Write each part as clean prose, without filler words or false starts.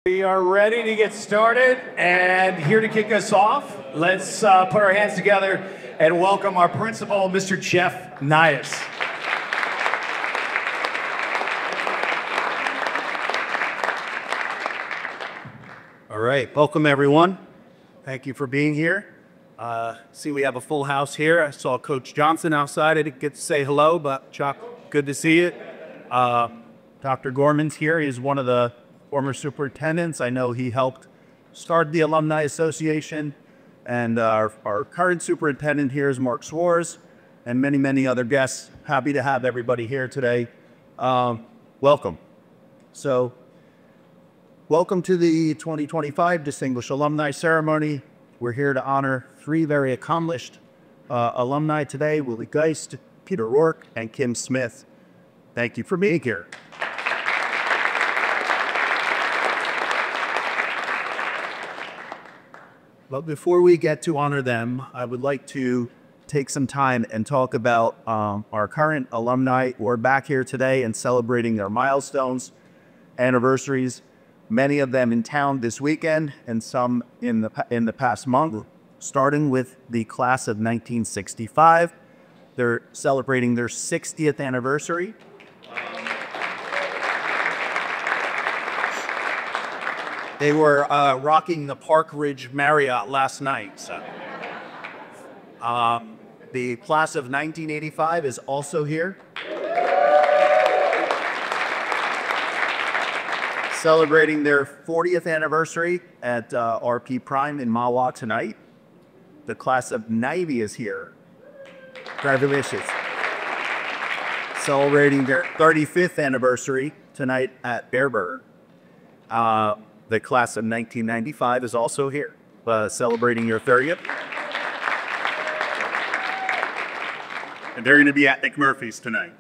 We are ready to get started, and here to kick us off, let's put our hands together and welcome our principal, Mr. Jeff Nias. All right, welcome everyone. Thank you for being here. See, we have a full house here. I saw Coach Johnson outside. I didn't get to say hello, but Chuck, good to see you. Dr. Gorman's here. He's one of the former superintendents. I know he helped start the Alumni Association. And our current superintendent here is Mark Swarz, and many, many other guests. Happy to have everybody here today. Welcome. So, welcome to the 2025 Distinguished Alumni Ceremony. We're here to honor three very accomplished alumni today: Willie Geist, Peter Rourke, and Kim Smith. Thank you for being here. But before we get to honor them, I would like to take some time and talk about our current alumni who are back here today and celebrating their milestones, anniversaries, many of them in town this weekend and some in the past month, starting with the class of 1965. They're celebrating their 60th anniversary. They were rocking the Park Ridge Marriott last night. So. The class of 1985 is also here. Celebrating their 40th anniversary at RP Prime in Mahwah tonight. The class of 90 is here. Congratulations. Celebrating their 35th anniversary tonight at Bearburg. The class of 1995 is also here, celebrating your 30th. And they're going to be at McMurphy's tonight.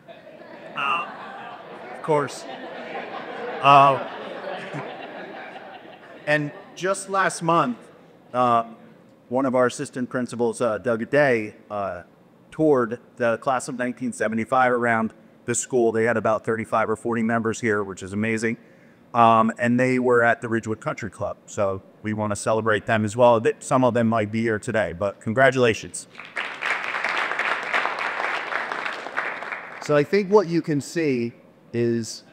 Of course. And just last month, one of our assistant principals, Doug Day, toured the class of 1975 around the school. They had about 35 or 40 members here, which is amazing. And they were at the Ridgewood Country Club. So we want to celebrate them as well. Some of them might be here today, but congratulations. So I think what you can see is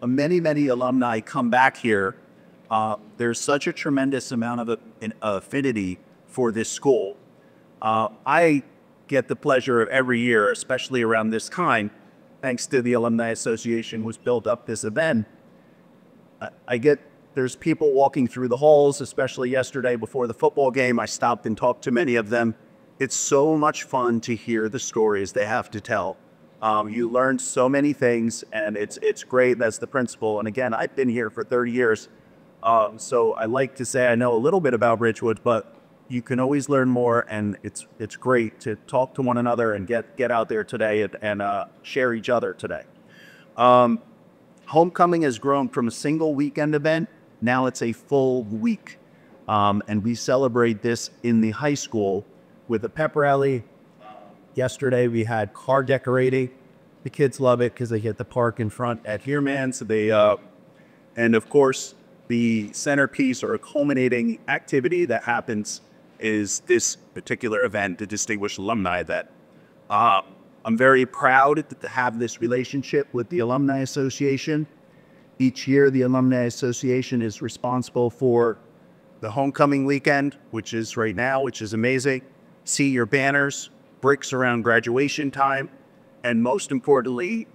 many, many alumni come back here. There's such a tremendous amount of affinity for this school. I get the pleasure of every year, especially around this time, thanks to the Alumni Association who's built up this event. There's people walking through the halls, especially yesterday before the football game. I stopped and talked to many of them. It's so much fun to hear the stories they have to tell. You learn so many things, and it's great as the principal. And again, I've been here for 30 years. So I like to say I know a little bit about Ridgewood, but you can always learn more, and it's great to talk to one another and get out there today and share each other today. Homecoming has grown from a single weekend event. Now it's a full week. And we celebrate this in the high school with a pep rally. Yesterday we had car decorating. The kids love it because they get the park in front at Hearman. So and of course, the centerpiece or culminating activity that happens is this particular event, the Distinguished Alumni Event. I'm very proud to have this relationship with the Alumni Association. Each year, the Alumni Association is responsible for the homecoming weekend, which is right now, which is amazing. See your banners, bricks around graduation time, and most importantly,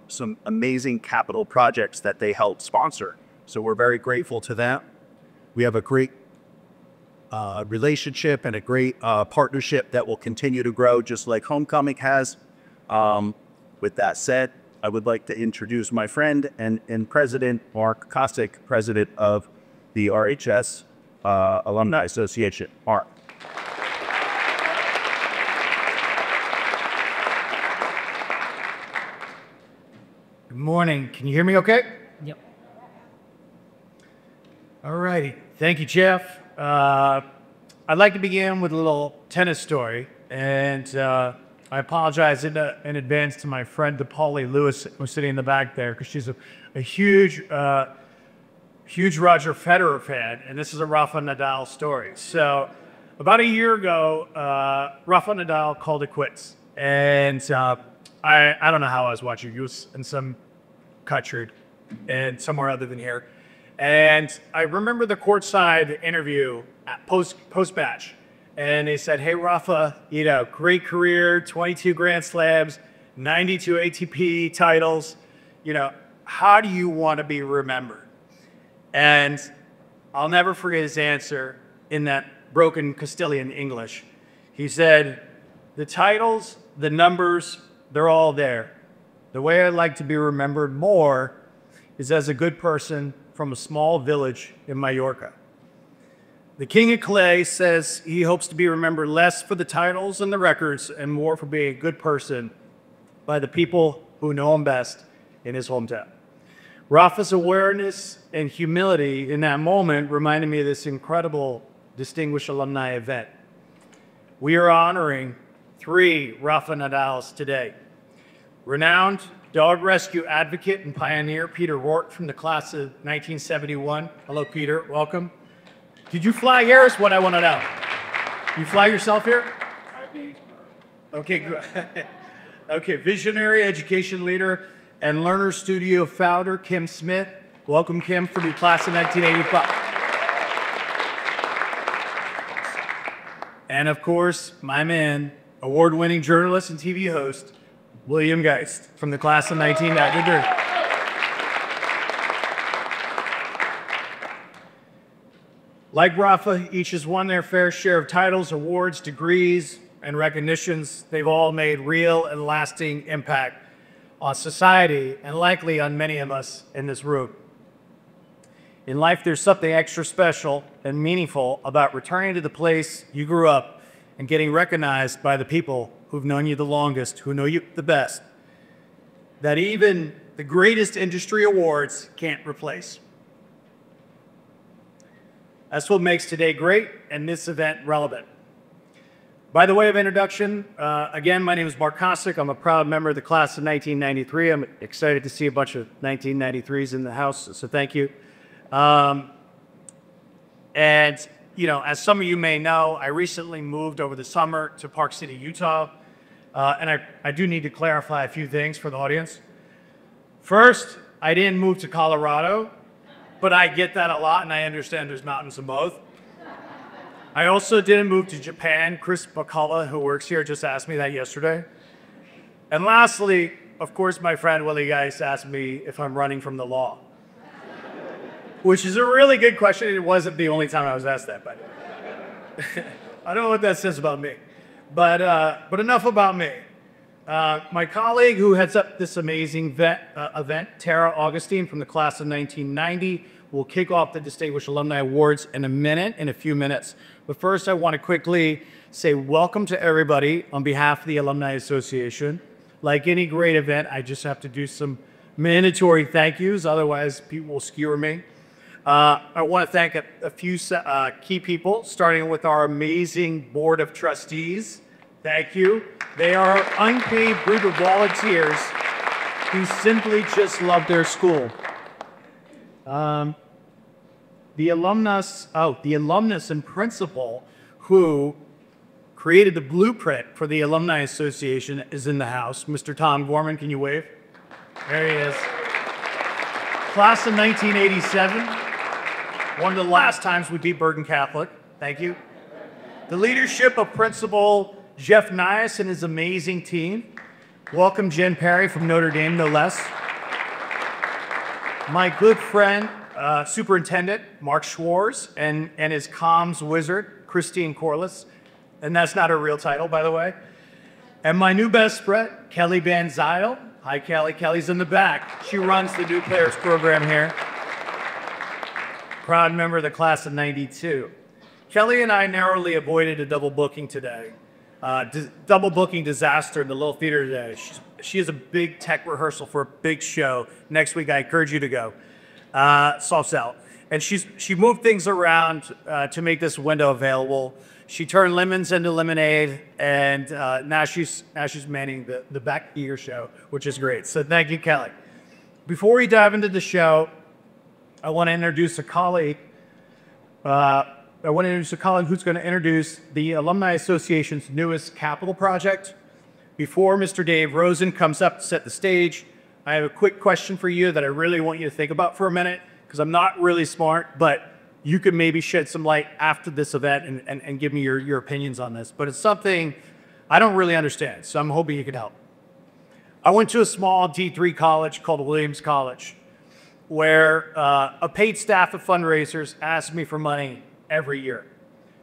some amazing capital projects that they help sponsor. So we're very grateful to them. We have a great relationship and a great partnership that will continue to grow just like homecoming has. With that said, I would like to introduce my friend and President Mark Kosick, President of the RHS Alumni Association. Mark. Good morning. Can you hear me okay? Yep. All righty. Thank you, Jeff. I'd like to begin with a little tennis story. And I apologize in advance to my friend DePauli Lewis, who's sitting in the back there, because she's a huge huge Roger Federer fan, and this is a Rafa Nadal story. So about a year ago, Rafa Nadal called it quits. And I don't know how I was watching. He was in some country and somewhere other than here. And I remember the courtside interview at post-match. And they said, hey, Rafa, great career, 22 Grand Slams, 92 ATP titles. How do you want to be remembered? And I'll never forget his answer in that broken Castilian English. He said, the titles, the numbers, they're all there. The way I'd like to be remembered more is as a good person from a small village in Mallorca. The King of Clay says he hopes to be remembered less for the titles and the records and more for being a good person by the people who know him best in his hometown. Rafa's awareness and humility in that moment reminded me of this incredible Distinguished Alumni event. We are honoring 3 Rafa Nadals today. Renowned dog rescue advocate and pioneer Peter Rort from the class of 1971. Hello, Peter. Welcome. Did you fly here is what I want to know. You fly yourself here? Okay, good. Okay, visionary education leader and Learner Studio founder Kim Smith. Welcome, Kim, from the class of 1985. And of course, my man, award-winning journalist and TV host, William Geist, from the class of 1993. Like Rafa, each has won their fair share of titles, awards, degrees, and recognitions. They've all made real and lasting impact on society and likely on many of us in this room. In life, there's something extra special and meaningful about returning to the place you grew up and getting recognized by the people who've known you the longest, who know you the best, that even the greatest industry awards can't replace. That's what makes today great and this event relevant. By the way of introduction, again, my name is Mark Kosick. I'm a proud member of the class of 1993. I'm excited to see a bunch of 1993s in the house, so thank you. As some of you may know, I recently moved over the summer to Park City, Utah. And I do need to clarify a few things for the audience. First, I didn't move to Colorado, but I get that a lot, and I understand there's mountains in both. I also didn't move to Japan. Chris McCullough, who works here, just asked me that yesterday. And lastly, of course, my friend Willie Geist asked me if I'm running from the law, which is a really good question. It wasn't the only time I was asked that, but I don't know what that says about me. But enough about me. My colleague who heads up this amazing event, Tara Augustine from the class of 1990, will kick off the Distinguished Alumni Awards in a few minutes. But first, I want to quickly say welcome to everybody on behalf of the Alumni Association. Like any great event, I just have to do some mandatory thank yous, otherwise people will skewer me. I want to thank a few key people, starting with our amazing board of trustees. Thank you. They are an unpaid group of volunteers who simply just love their school. The alumnus and principal who created the blueprint for the Alumni Association is in the house. Mr. Tom Gorman, can you wave? There he is. Class of 1987. One of the last times we beat Bergen Catholic. Thank you. The leadership of Principal Jeff Nias and his amazing team. Welcome Jen Perry from Notre Dame, no less. My good friend, Superintendent Mark Schwartz and his comms wizard, Christine Corliss. And that's not her real title, by the way. And my new best friend, Kelly Van Zyl. Hi, Kelly. Kelly's in the back. She runs the new players program here. Proud member of the class of 92. Kelly and I narrowly avoided a double booking today. Double booking disaster in the Little Theater today. She has a big tech rehearsal for a big show. Next week, I encourage you to go. Soft sell. And she moved things around to make this window available. She turned lemons into lemonade, and now she's manning the back of your show, which is great. So thank you, Kelly. Before we dive into the show, I want to introduce a colleague. Who's going to introduce the Alumni Association's newest capital project. Before Mr. Dave Rosen comes up to set the stage, I have a quick question for you that I really want you to think about for a minute, because I'm not really smart, but you could maybe shed some light after this event and give me your opinions on this. But it's something I don't really understand, so I'm hoping you can help. I went to a small D3 college called Williams College, where a paid staff of fundraisers asked me for money every year.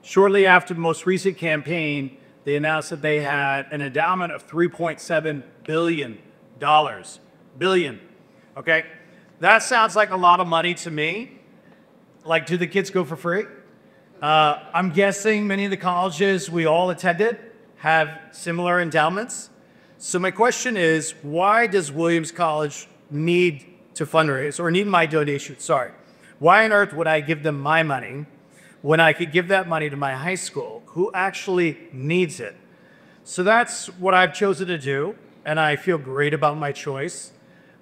Shortly after the most recent campaign, they announced that they had an endowment of $3.7 billion. Billion, okay? That sounds like a lot of money to me. Like, do the kids go for free? I'm guessing many of the colleges we all attended have similar endowments. So my question is, why does Williams College need to fundraise, or need my donation, sorry. Why on earth would I give them my money when I could give that money to my high school who actually needs it? So that's what I've chosen to do, and I feel great about my choice.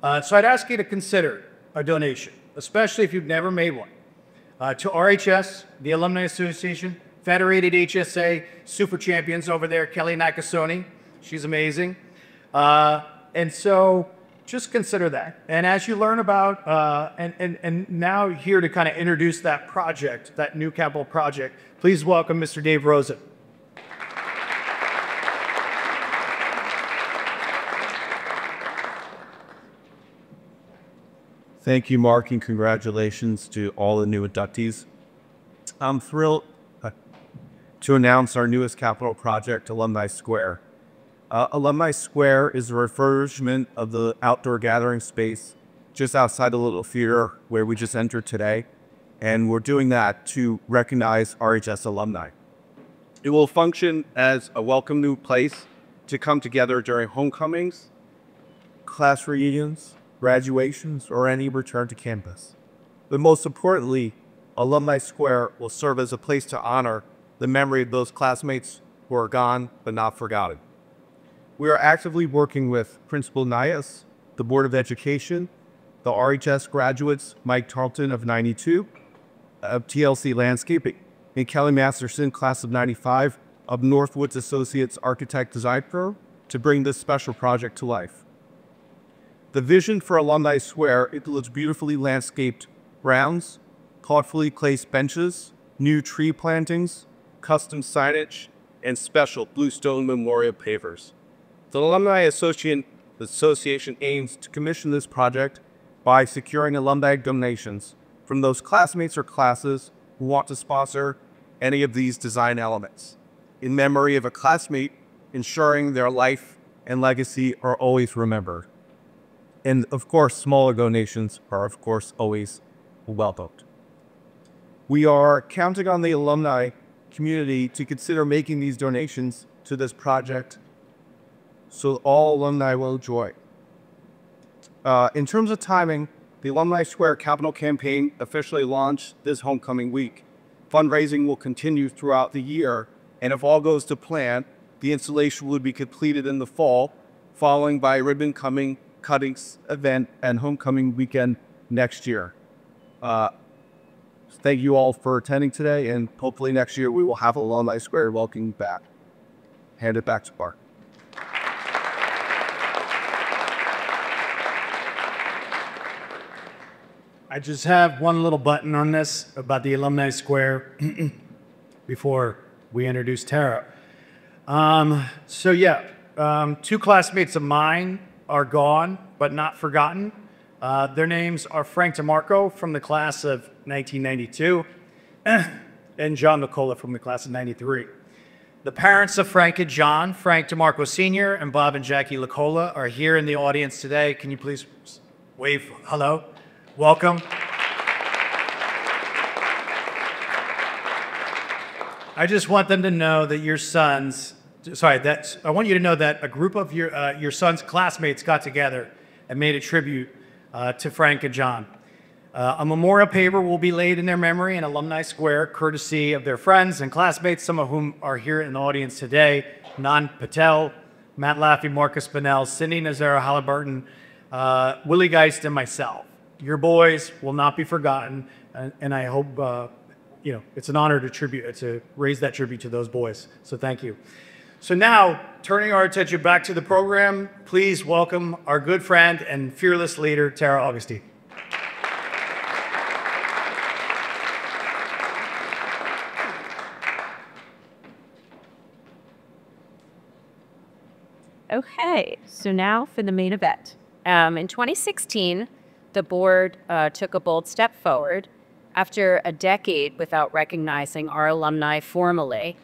So I'd ask you to consider a donation, especially if you've never made one, to RHS, the Alumni Association, Federated HSA, super champions over there, Kelly Nakasone, she's amazing. And so just consider that. And as you learn about, and now here to kind of introduce that project, that new capital project, please welcome Mr. Dave Rosen. Thank you, Mark, and congratulations to all the new inductees. I'm thrilled to announce our newest capital project, Alumni Square. Alumni Square is a refurbishment of the outdoor gathering space just outside the little theater where we just entered today, and we're doing that to recognize RHS alumni. It will function as a welcome new place to come together during homecomings, class reunions, graduations, or any return to campus. But most importantly, Alumni Square will serve as a place to honor the memory of those classmates who are gone but not forgotten. We are actively working with Principal Nias, the Board of Education, the RHS graduates, Mike Tarleton of 92, of TLC Landscaping, and Kelly Masterson, class of 95, of Northwoods Associates Architect Design Firm, to bring this special project to life. The vision for Alumni Square includes beautifully landscaped grounds, thoughtfully placed benches, new tree plantings, custom signage, and special bluestone memorial pavers. The Alumni Association aims to commission this project by securing alumni donations from those classmates or classes who want to sponsor any of these design elements, in memory of a classmate, ensuring their life and legacy are always remembered. And of course, smaller donations are of course always welcomed. We are counting on the alumni community to consider making these donations to this project so all alumni will enjoy. In terms of timing, the Alumni Square Capital Campaign officially launched this homecoming week. Fundraising will continue throughout the year, and if all goes to plan, the installation will be completed in the fall, following by a ribbon cutting event and homecoming weekend next year. Thank you all for attending today, and hopefully next year we will have Alumni Square welcoming back. Hand it back to Mark. I just have one little button on this about the Alumni Square before we introduce Tara. Two classmates of mine are gone, but not forgotten. Their names are Frank DeMarco from the class of 1992 and John Nicola from the class of 93. The parents of Frank and John, Frank DeMarco Sr. and Bob and Jackie Nicola, are here in the audience today. Can you please wave hello? Welcome. I just want them to know that your sons, I want you to know that a group of your son's classmates got together and made a tribute to Frank and John. A memorial paper will be laid in their memory in Alumni Square, courtesy of their friends and classmates, some of whom are here in the audience today: Nan Patel, Matt Laffey, Marcus Pinnell, Cindy Nazaro Halliburton, Willie Geist, and myself. your boys will not be forgotten, and I hope it's an honor to raise that tribute to those boys. So thank you. So now, turning our attention back to the program, please welcome our good friend and fearless leader, Tara Augustine. Okay, so now for the main event. In 2016, the board took a bold step forward. After a decade without recognizing our alumni formally,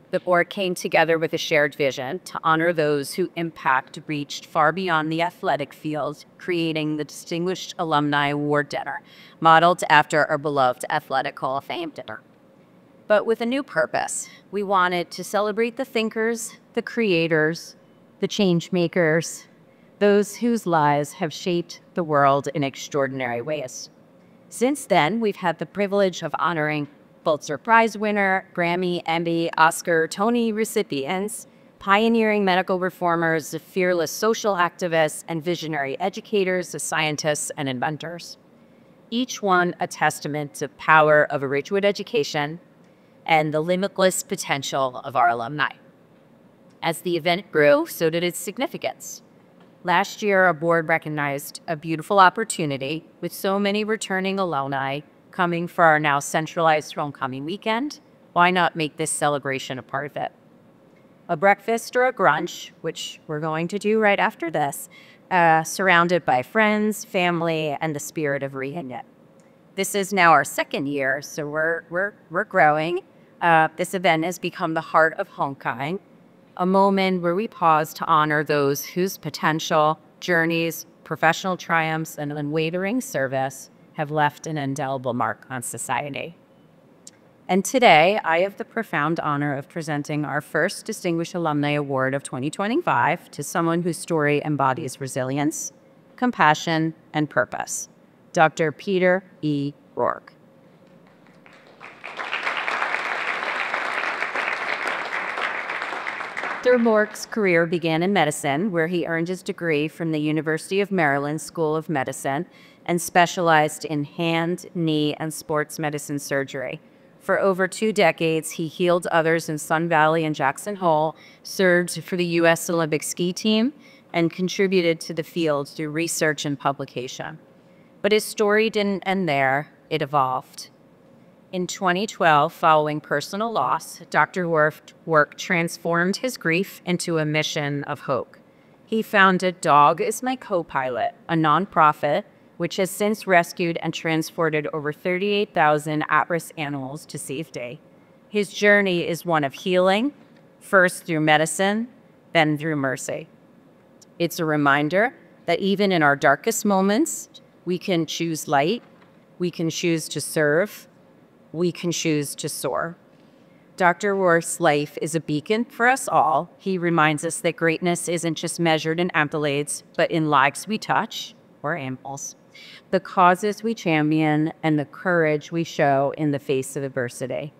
the board came together with a shared vision to honor those whose impact reached far beyond the athletic field, creating the Distinguished Alumni Award Dinner, modeled after our beloved Athletic Hall of Fame dinner. But with a new purpose. We wanted to celebrate the thinkers, the creators, the change makers, those whose lives have shaped the world in extraordinary ways. Since then, we've had the privilege of honoring Pulitzer Prize winner, Grammy, Emmy, Oscar, Tony recipients, pioneering medical reformers, fearless social activists, and visionary educators, scientists, and inventors. Each one a testament to the power of a Ridgewood education and the limitless potential of our alumni. As the event grew, so did its significance. Last year, our board recognized a beautiful opportunity with so many returning alumni coming for our now centralized homecoming weekend. Why not make this celebration a part of it? A breakfast or a brunch, which we're going to do right after this, surrounded by friends, family, and the spirit of reunion. This is now our second year, so we're growing. This event has become the heart of homecoming, a moment where we pause to honor those whose potential, journeys, professional triumphs, and unwavering service have left an indelible mark on society. And today, I have the profound honor of presenting our first Distinguished Alumni Award of 2025 to someone whose story embodies resilience, compassion, and purpose, Dr. Peter E. Rourke. Dr. Rourke's career began in medicine, where he earned his degree from the University of Maryland School of Medicine and specialized in hand, knee, and sports medicine surgery. For over 2 decades, he healed others in Sun Valley and Jackson Hole, served for the U.S. Olympic ski team, and contributed to the field through research and publication. But his story didn't end there. It evolved. In 2012, following personal loss, Dr. Rourke transformed his grief into a mission of hope. He founded Dog is My Co-Pilot, a nonprofit which has since rescued and transported over 38,000 at-risk animals to safety. His journey is one of healing, first through medicine, then through mercy. It's a reminder that even in our darkest moments, we can choose light, we can choose to serve, we can choose to soar. Dr. Rourke's life is a beacon for us all. He reminds us that greatness isn't just measured in accolades, but in lives we touch, or animals, the causes we champion, and the courage we show in the face of adversity.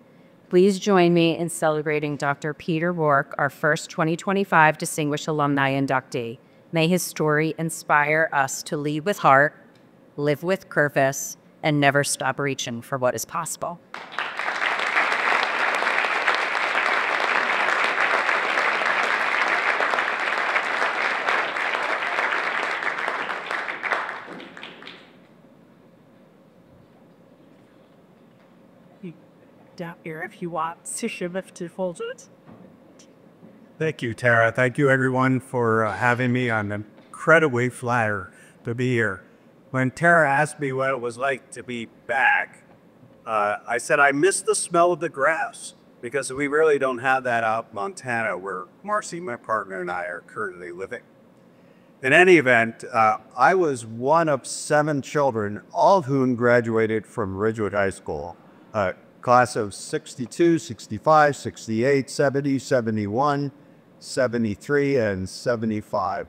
Please join me in celebrating Dr. Peter Rourke, our first 2025 Distinguished Alumni inductee. May his story inspire us to lead with heart, live with purpose, and never stop reaching for what is possible. Down here if you want. Lift to hold it. Thank you, Tara. Thank you, everyone, for having me. I'm incredibly flattered to be here. When Tara asked me what it was like to be back, I said I miss the smell of the grass, because we really don't have that out in Montana, where Marcy, my partner, and I are currently living. In any event, I was one of 7 children, all of whom graduated from Ridgewood High School. Class of 62, 65, 68, 70, 71, 73, and 75.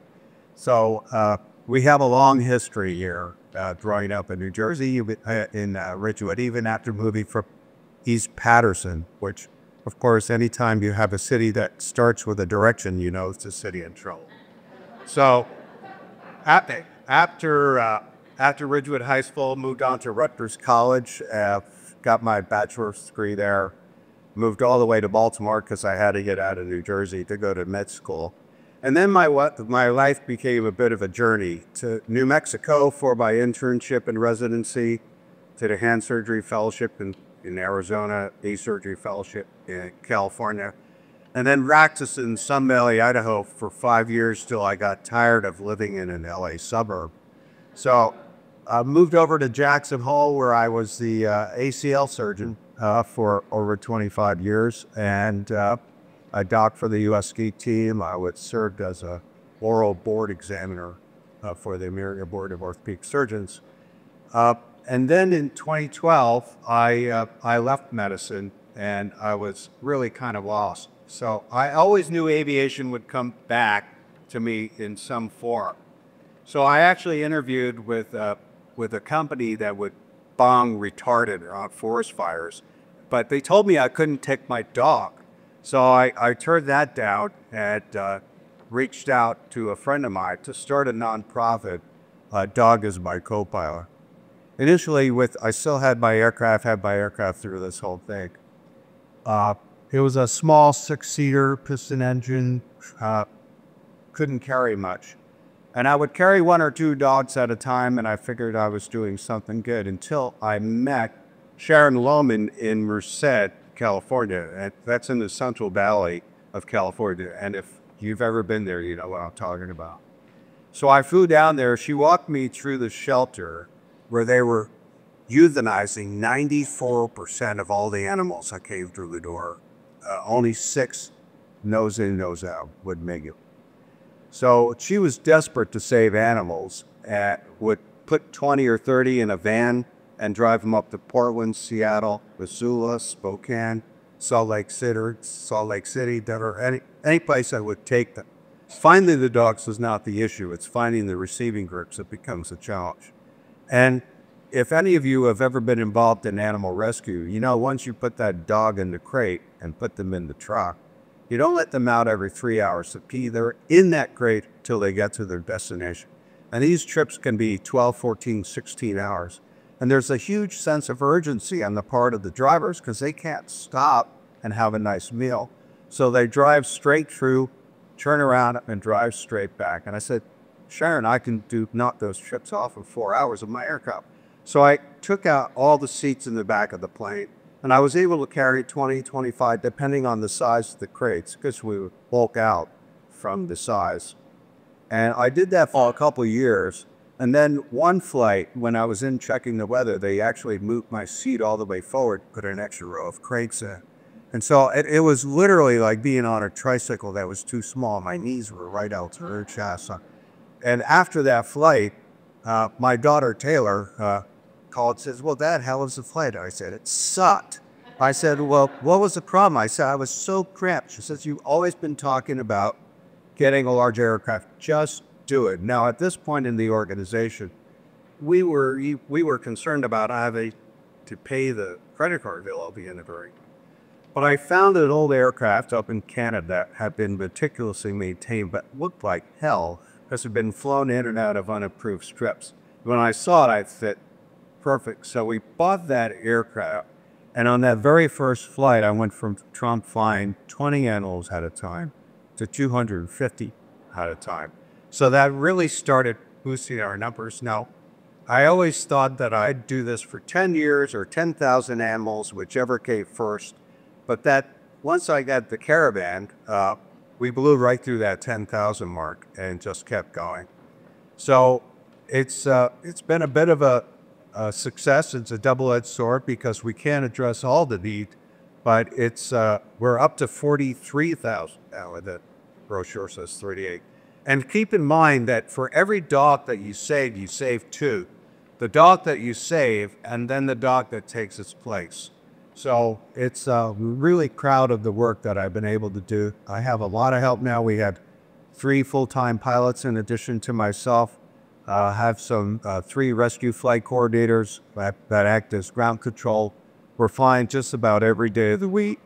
So we have a long history here, growing up in New Jersey, in Ridgewood, even after moving from East Patterson, which, of course, anytime you have a city that starts with a direction, you know it's a city in trouble. So after After Ridgewood High School, moved on to Rutgers College, got my bachelor's degree there, moved all the way to Baltimore because I had to get out of New Jersey to go to med school. And then my life became a bit of a journey to New Mexico for my internship and residency, to the hand surgery fellowship in Arizona, knee surgery fellowship in California, and then practiced in Sun Valley, Idaho for 5 years till I got tired of living in an LA suburb. So I moved over to Jackson Hole, where I was the ACL surgeon for over 25 years, and I docked for the U.S. ski team. I served as a oral board examiner for the American Board of Orthopedic Surgeons. And then in 2012, I left medicine, and I was really kind of lost. So I always knew aviation would come back to me in some form. So I actually interviewed with a company that would bong retardant on forest fires, but they told me I couldn't take my dog. So I turned that down and reached out to a friend of mine to start a nonprofit, Dog is My Co-Pilot. Initially, I still had my aircraft through this whole thing. It was a small 6-seater piston engine, couldn't carry much. And I would carry 1 or 2 dogs at a time, and I figured I was doing something good until I met Sharon Lohman in Merced, California. And that's in the Central Valley of California. And if you've ever been there, you know what I'm talking about. So I flew down there. She walked me through the shelter where they were euthanizing 94% of all the animals that came through the door. Only 6 nose in, nose out would make it. So she was desperate to save animals and would put 20 or 30 in a van and drive them up to Portland, Seattle, Missoula, Spokane, Salt Lake City, Denver, any place I would take them. Finding the dogs was not the issue. It's finding the receiving groups that becomes a challenge. And if any of you have ever been involved in animal rescue, you know once you put that dog in the crate and put them in the truck, you don't let them out every 3 hours to pee. They're in that crate till they get to their destination. And these trips can be 12, 14, 16 hours. And there's a huge sense of urgency on the part of the drivers because they can't stop and have a nice meal. So they drive straight through, turn around, and drive straight back. And I said, Sharon, I can knock those trips off in 4 hours of my aircraft. So I took out all the seats in the back of the plane, and I was able to carry 20, 25, depending on the size of the crates, because we would bulk out from the size. And I did that for a couple of years. And then one flight, when I was in checking the weather, they actually moved my seat all the way forward, put an extra row of crates in. And so it was literally like being on a tricycle that was too small. My knees were right out to her chest. And after that flight, my daughter Taylor called and says, well, Dad, how was the flight? I said, it sucked. I said, well, what was the problem? I said, I was so cramped. She says, you've always been talking about getting a large aircraft. Just do it. Now, at this point in the organization, we were concerned about having to pay the credit card bill at the end of the week. But I found an old aircraft up in Canada that had been meticulously maintained, but looked like hell because it had been flown in and out of unapproved strips. When I saw it, I said, perfect. So we bought that aircraft. And on that very first flight, I went from flying 20 animals at a time to 250 at a time. So that really started boosting our numbers. Now, I always thought that I'd do this for 10 years or 10,000 animals, whichever came first. But that once I got the Caravan, we blew right through that 10,000 mark and just kept going. So it's been a bit of a success. It's a double-edged sword because we can't address all the need, but we're up to 43,000 now. The brochure says 38. And keep in mind that for every dog that you save 2. The dog that you save, and then the dog that takes its place. So it's really proud of the work that I've been able to do. I have a lot of help now. We had 3 full-time pilots in addition to myself. Have some 3 rescue flight coordinators that act as ground control. We're flying just about every day of the week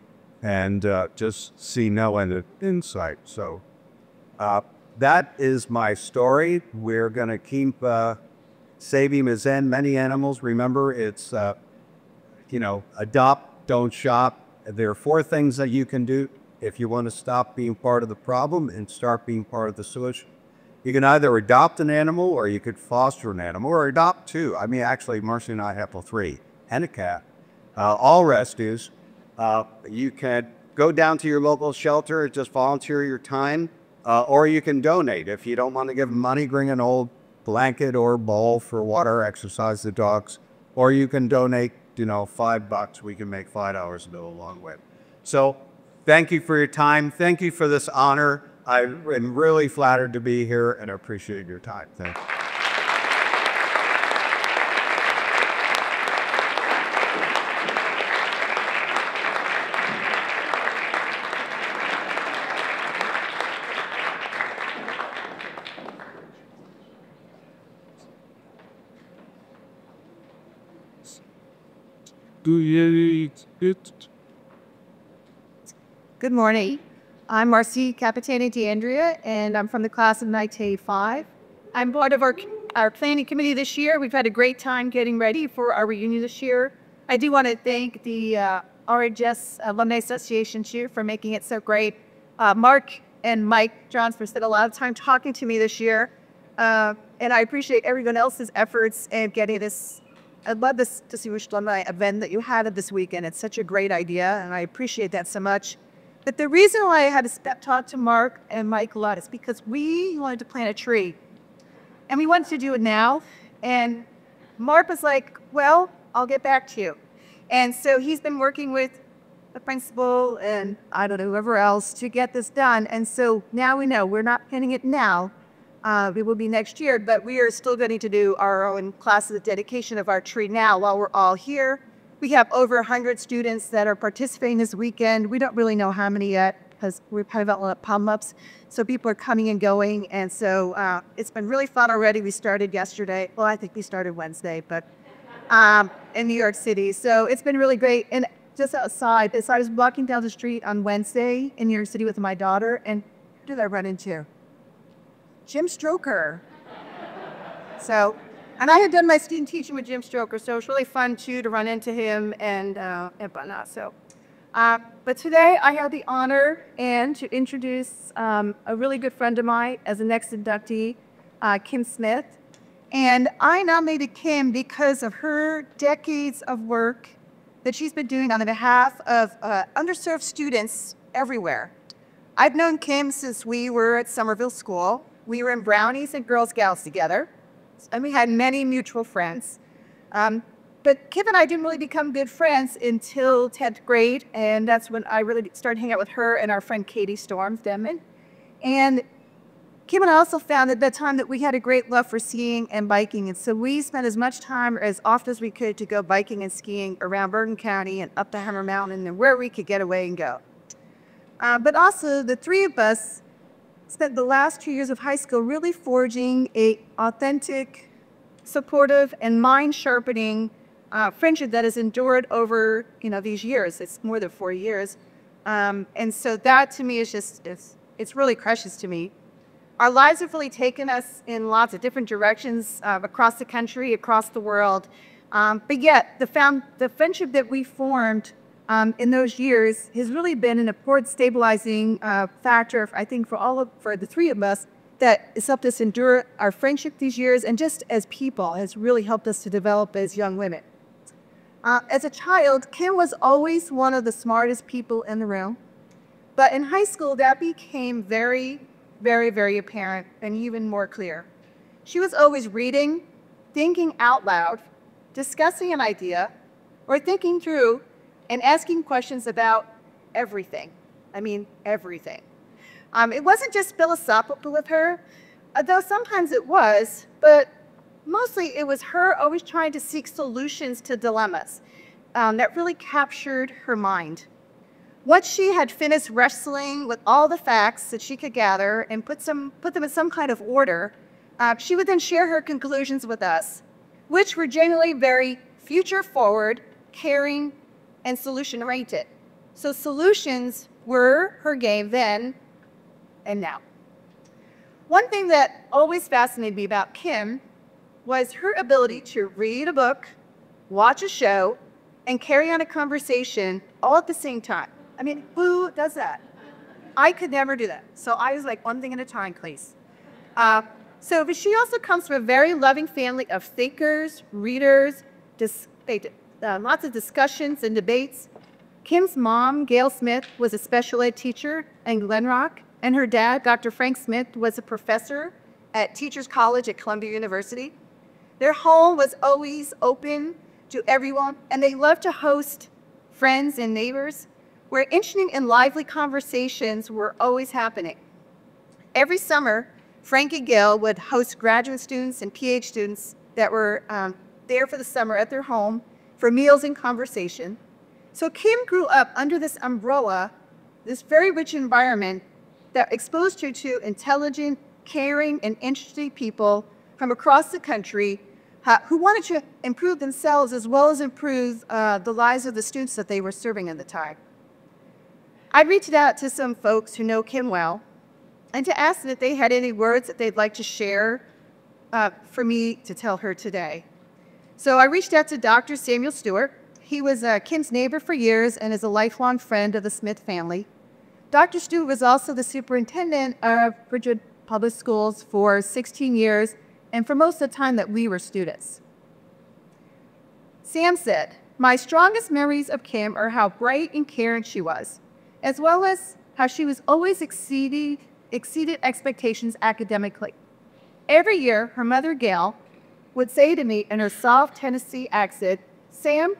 and just see no end in sight. So that is my story. We're going to keep Saving is in many animals. Remember, it's, adopt, don't shop. There are 4 things that you can do if you want to stop being part of the problem and start being part of the solution. You can either adopt an animal, or you could foster an animal, or adopt 2. I mean, actually, Marcy and I have 3 and a cat. All rescues. You can go down to your local shelter, just volunteer your time, or you can donate. If you don't want to give money, bring an old blanket or bowl for water, exercise the dogs, or you can donate, $5. We can make $5 go a long way. So thank you for your time. Thank you for this honor. I'm really flattered to be here and appreciate your time. Thank you. Good morning. I'm Marcy Capitani DeAndrea, and I'm from the class of 1985. I'm part of our planning committee this year. We've had a great time getting ready for our reunion this year. I do want to thank the RHS Alumni Association too for making it so great. Mark and Mike Johnsford spent a lot of time talking to me this year, and I appreciate everyone else's efforts in getting this. I love this Distinguished Alumni event that you had this weekend. It's such a great idea, and I appreciate that so much. But the reason why I had to talk to Mark and Mike a lot is because we wanted to plant a tree. And we wanted to do it now. And Mark was like, well, I'll get back to you. And so he's been working with the principal and I don't know, whoever else to get this done. And so now we know we're not planting it now. It will be next year, but we are still going to do our own classes of dedication of our tree now while we're all here. We have over 100 students that are participating this weekend. We don't really know how many yet because we're kind of at pom-ups. So people are coming and going. And so it's been really fun already. We started yesterday. Well, I think we started Wednesday, but in New York City. So it's been really great. And just outside, so I was walking down the street on Wednesday in New York City with my daughter. And who did I run into? Jim Stroker. And I had done my student teaching with Jim Stroker, so it was really fun too to run into him and whatnot. So, but today I have the honor and to introduce a really good friend of mine as the next inductee, Kim Smith. And I nominated Kim because of her decades of work that she's been doing on the behalf of underserved students everywhere. I've known Kim since we were at Somerville School. We were in Brownies and Girl Scouts together, and we had many mutual friends. But Kim and I didn't really become good friends until 10th grade, and that's when I really started hanging out with her and our friend Katie Storms Denman. And Kim and I also found at that time that we had a great love for skiing and biking, and so we spent as much time or as often as we could to go biking and skiing around Bergen County and up the Hammer Mountain and where we could get away and go. But also, the 3 of us spent the last 2 years of high school really forging a authentic, supportive, and mind-sharpening friendship that has endured over these years. It's more than 4 years, and so that to me is just it's really precious to me. Our lives have really taken us in lots of different directions across the country, across the world, but yet the friendship that we formed in those years has really been an important stabilizing factor, I think, for the 3 of us that has helped us endure our friendship these years, and just as people has really helped us to develop as young women. As a child, Kim was always one of the smartest people in the room, but in high school that became very, very, very apparent and even more clear. She was always reading, thinking out loud, discussing an idea, or thinking through and asking questions about everything. I mean, everything. It wasn't just philosophical with her, though sometimes it was, but mostly it was her always trying to seek solutions to dilemmas that really captured her mind. Once she had finished wrestling with all the facts that she could gather and put them in some kind of order, she would then share her conclusions with us, which were generally very future-forward, caring, and solution-oriented. So solutions were her game then and now. One thing that always fascinated me about Kim was her ability to read a book, watch a show, and carry on a conversation all at the same time. I mean, who does that? I could never do that. So I was like, one thing at a time, please. But she also comes from a very loving family of thinkers, readers, lots of discussions and debates. Kim's mom, Gail Smith, was a special ed teacher in Glen Rock, and her dad, Dr. Frank Smith, was a professor at Teachers College at Columbia University. Their home was always open to everyone, and they loved to host friends and neighbors, where interesting and lively conversations were always happening. Every summer, Frank and Gail would host graduate students and PhD students that were there for the summer at their home for meals and conversation. So Kim grew up under this umbrella, this very rich environment that exposed her to intelligent, caring, and interesting people from across the country who wanted to improve themselves as well as improve the lives of the students that they were serving at the time. I reached out to some folks who know Kim well and to ask them if they had any words that they'd like to share for me to tell her today. So I reached out to Dr. Samuel Stewart. He was Kim's neighbor for years and is a lifelong friend of the Smith family. Dr. Stewart was also the superintendent of Ridgewood Public Schools for 16 years and for most of the time that we were students. Sam said, "My strongest memories of Kim are how bright and caring she was, as well as how she was always exceeded expectations academically. Every year, her mother, Gail, would say to me in her soft Tennessee accent, 'Sam,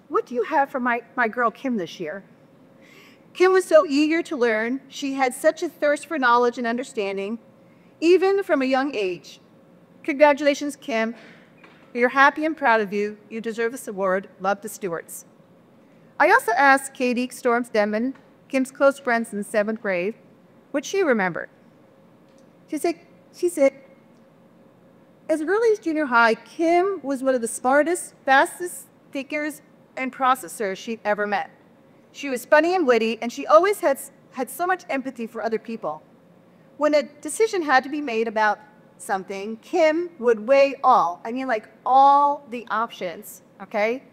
what do you have for my girl Kim this year?' Kim was so eager to learn. She had such a thirst for knowledge and understanding, even from a young age. Congratulations, Kim. We are happy and proud of you. You deserve this award. Love, the Stewarts." I also asked Katie Storms Denman, Kim's close friend in the 7th grade, what she remembered. She said, as early as junior high, Kim was one of the smartest, fastest thinkers and processors she'd ever met. She was funny and witty, and she always had so much empathy for other people. When a decision had to be made about something, Kim would weigh all the options, okay?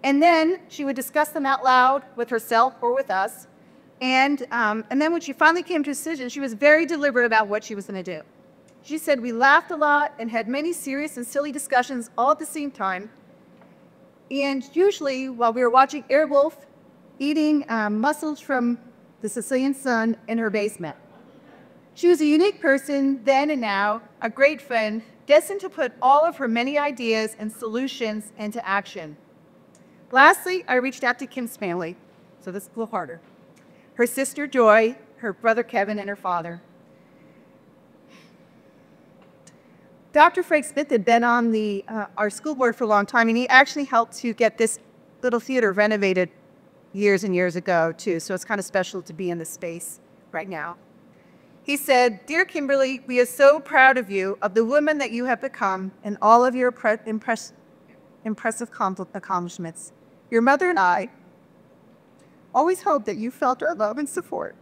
And then she would discuss them out loud with herself or with us. And then when she finally came to a decision, she was very deliberate about what she was going to do. She said, "We laughed a lot and had many serious and silly discussions all at the same time. And usually while we were watching Airwolf, eating mussels from the Sicilian sun in her basement." She was a unique person then and now, a great friend, destined to put all of her many ideas and solutions into action. Lastly, I reached out to Kim's family, so this is a little harder. Her sister Joy, her brother Kevin, and her father. Dr. Frank Smith had been on our school board for a long time, and he actually helped to get this little theater renovated years and years ago, too, so it's kind of special to be in this space right now. He said, "Dear Kimberly, we are so proud of you, of the woman that you have become, and all of your impressive accomplishments. Your mother and I always hoped that you felt our love and support,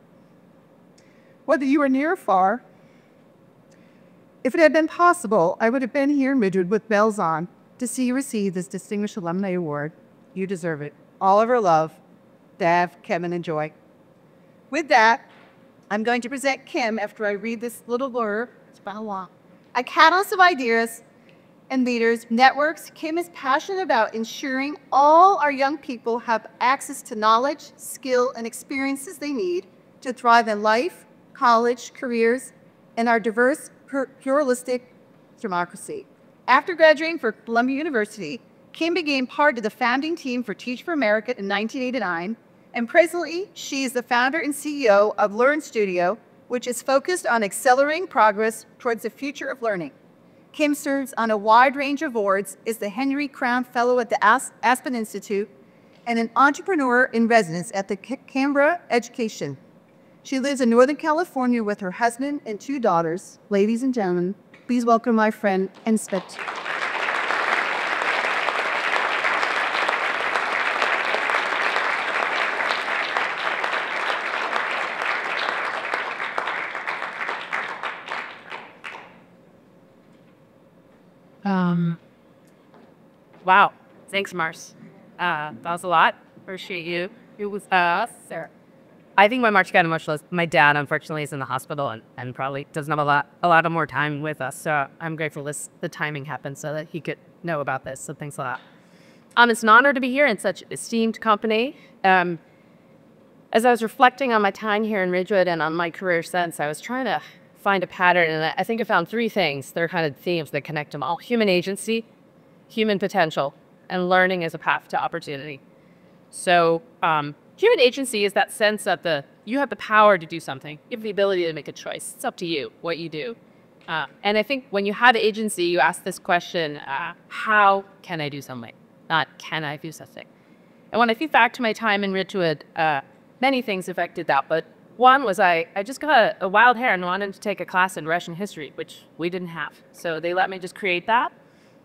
whether you were near or far. If it had been possible, I would have been here in Ridgewood with bells on to see you receive this distinguished alumni award. You deserve it. All of our love, Dav, Kevin, and Joy." With that, I'm going to present Kim after I read this little blurb. It's about a lot. A catalyst of ideas and leaders, networks, Kim is passionate about ensuring all our young people have access to knowledge, skill, and experiences they need to thrive in life, college, careers, and our diverse, pluralistic democracy. After graduating from Columbia University, Kim became part of the founding team for Teach for America in 1989, and presently she is the founder and CEO of Learn Studio, which is focused on accelerating progress towards the future of learning. Kim serves on a wide range of boards, is the Henry Crown Fellow at the Aspen Institute, and an entrepreneur in residence at the Canberra Education. She lives in Northern California with her husband and 2 daughters. Ladies and gentlemen, please welcome my friend and Spet. Wow. Thanks, Mars. That was a lot. Appreciate you. It was Sarah. I think my March got emotional. My dad, unfortunately, is in the hospital and probably doesn't have a lot of more time with us. So I'm grateful the timing happened so that he could know about this. So thanks a lot. It's an honor to be here in such an esteemed company. As I was reflecting on my time here in Ridgewood and on my career since, I was trying to find a pattern, and I think I found three things. They're kind of themes that connect them all: human agency, human potential, and learning as a path to opportunity. So human agency is that sense that you have the power to do something. You have the ability to make a choice. It's up to you what you do. And I think when you have agency, you ask this question, how can I do something? Not can I do something? And when I think back to my time in Ridgewood, many things affected that. But one was I just got a wild hair and wanted to take a class in Russian history, which we didn't have. So they let me just create that.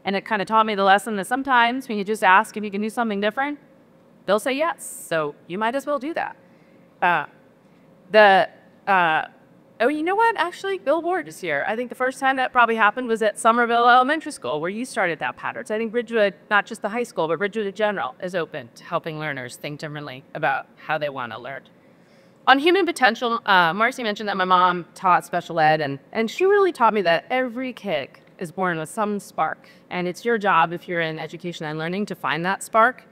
And it kind of taught me the lesson that sometimes when you just ask if you can do something different, they'll say yes. So you might as well do that. Oh, you know what? Actually, Bill Ward is here. I think the first time that probably happened was at Somerville Elementary School, where you started that pattern. So I think Ridgewood, not just the high school, but Ridgewood in general, is open to helping learners think differently about how they want to learn. On human potential, Marcy mentioned that my mom taught special ed, and she really taught me that every kid is born with some spark. And it's your job, if you're in education and learning, to find that spark.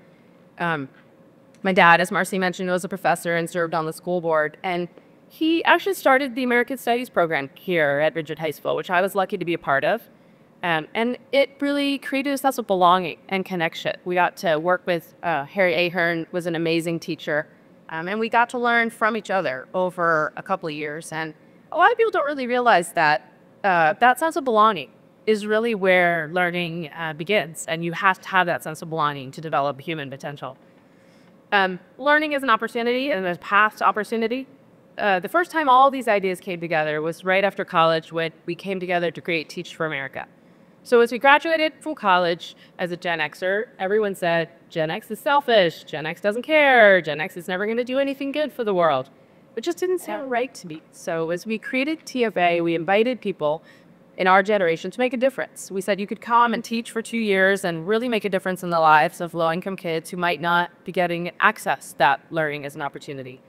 My dad, as Marcy mentioned, was a professor and served on the school board. And he actually started the American Studies program here at Ridgewood High School, which I was lucky to be a part of. And it really created a sense of belonging and connection. We got to work with Harry Ahern, was an amazing teacher. And we got to learn from each other over a couple of years. And a lot of people don't really realize that that sense of belonging is really where learning begins. And you have to have that sense of belonging to develop human potential. Learning is an opportunity and a path to opportunity. The first time all these ideas came together was right after college, when we came together to create Teach for America. So as we graduated from college as a Gen Xer, everyone said, Gen X is selfish, Gen X doesn't care, Gen X is never going to do anything good for the world. It just didn't sound right to me. So as we created TFA, we invited people in our generation to make a difference. We said you could come and teach for 2 years and really make a difference in the lives of low-income kids who might not be getting access to that learning as an opportunity.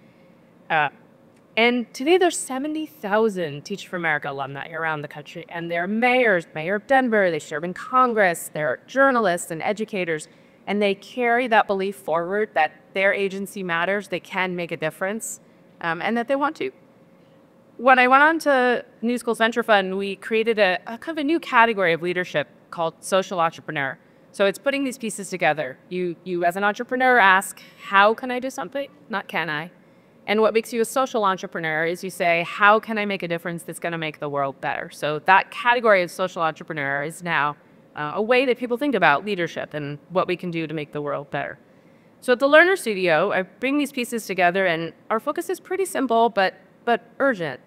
And today there's 70,000 Teach for America alumni around the country, and they're mayors, Mayor of Denver, they serve in Congress, they're journalists and educators, and they carry that belief forward that their agency matters, they can make a difference, and that they want to. When I went on to New Schools Venture Fund, we created a kind of a new category of leadership called social entrepreneur. So it's putting these pieces together. You as an entrepreneur ask, how can I do something? Not can I. And what makes you a social entrepreneur is you say, how can I make a difference that's going to make the world better? So that category of social entrepreneur is now a way that people think about leadership and what we can do to make the world better. So at the Learner Studio, I bring these pieces together, and our focus is pretty simple but urgent.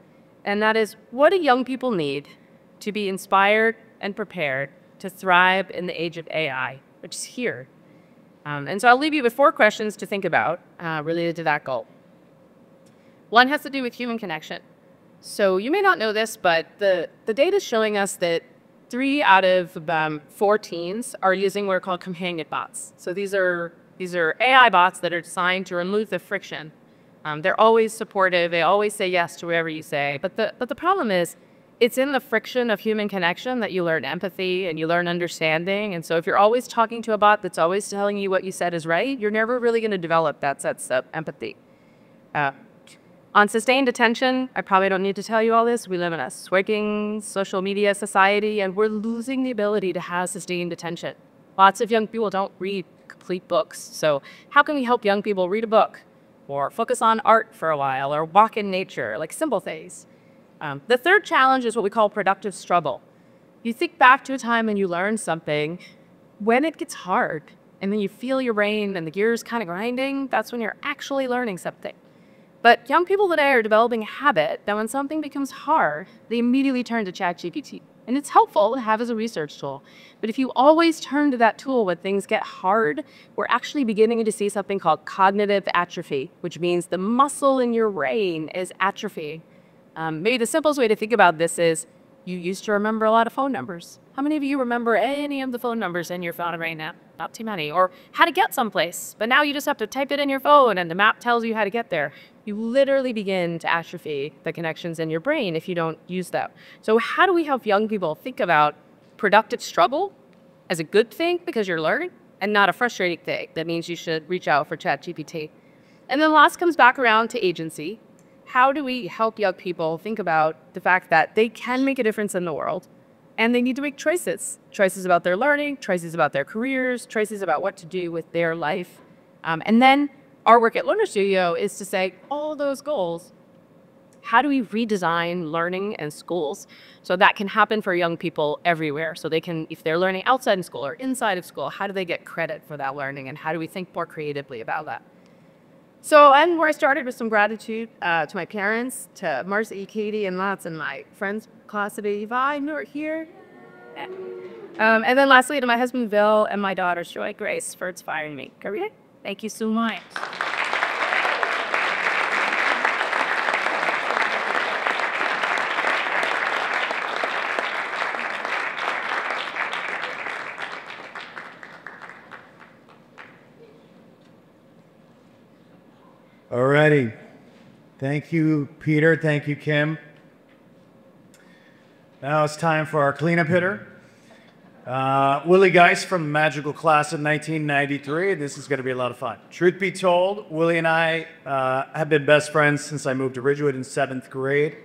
And that is, what do young people need to be inspired and prepared to thrive in the age of AI, which is here? And so I'll leave you with 4 questions to think about related to that goal. One has to do with human connection. So you may not know this, but the data is showing us that 3 out of 4 teens are using what are called companion bots. So these are AI bots that are designed to remove the friction. They're always supportive. They always say yes to whatever you say. But the problem is, it's in the friction of human connection that you learn empathy and you learn understanding. And so if you're always talking to a bot that's always telling you what you said is right, you're never really going to develop that sense of empathy. On sustained attention, I probably don't need to tell you all this. We live in a swiping social media society, and we're losing the ability to have sustained attention. Lots of young people don't read complete books. So how can we help young people read a book, or focus on art for a while, or walk in nature, like simple things? The third challenge is what we call productive struggle. You think back to a time when you learned something, when it gets hard, and then you feel your brain and the gears kind of grinding, that's when you're actually learning something. But young people today are developing a habit that when something becomes hard, they immediately turn to ChatGPT. And it's helpful to have as a research tool. But if you always turn to that tool when things get hard, we're actually beginning to see something called cognitive atrophy, which means the muscle in your brain is atrophying. Maybe the simplest way to think about this is You used to remember a lot of phone numbers. How many of you remember any of the phone numbers in your phone right now? Not too many. Or how to get someplace. But now you just have to type it in your phone and the map tells you how to get there. You literally begin to atrophy the connections in your brain if you don't use them. So how do we help young people think about productive struggle as a good thing because you're learning and not a frustrating thing that means you should reach out for ChatGPT? And then last comes back around to agency. How do we help young people think about the fact that they can make a difference in the world and they need to make choices? Choices about their learning, choices about their careers, choices about what to do with their life. And then our work at Learner Studio is to say all those goals, how do we redesign learning and schools so that can happen for young people everywhere? So they can, if they're learning outside of school or inside of school, how do they get credit for that learning and how do we think more creatively about that? So, and where I started with some gratitude to my parents, to Marcy, Katie, and lots of my friends, class of 85 who are here. And then lastly, to my husband, Bill, and my daughters, Joy, Grace, for inspiring me. Korea, thank you so much. Alrighty. Thank you, Peter. Thank you, Kim. Now it's time for our cleanup hitter. Willie Geist from Magical Class of 1993. This is going to be a lot of fun. Truth be told, Willie and I have been best friends since I moved to Ridgewood in 7th grade.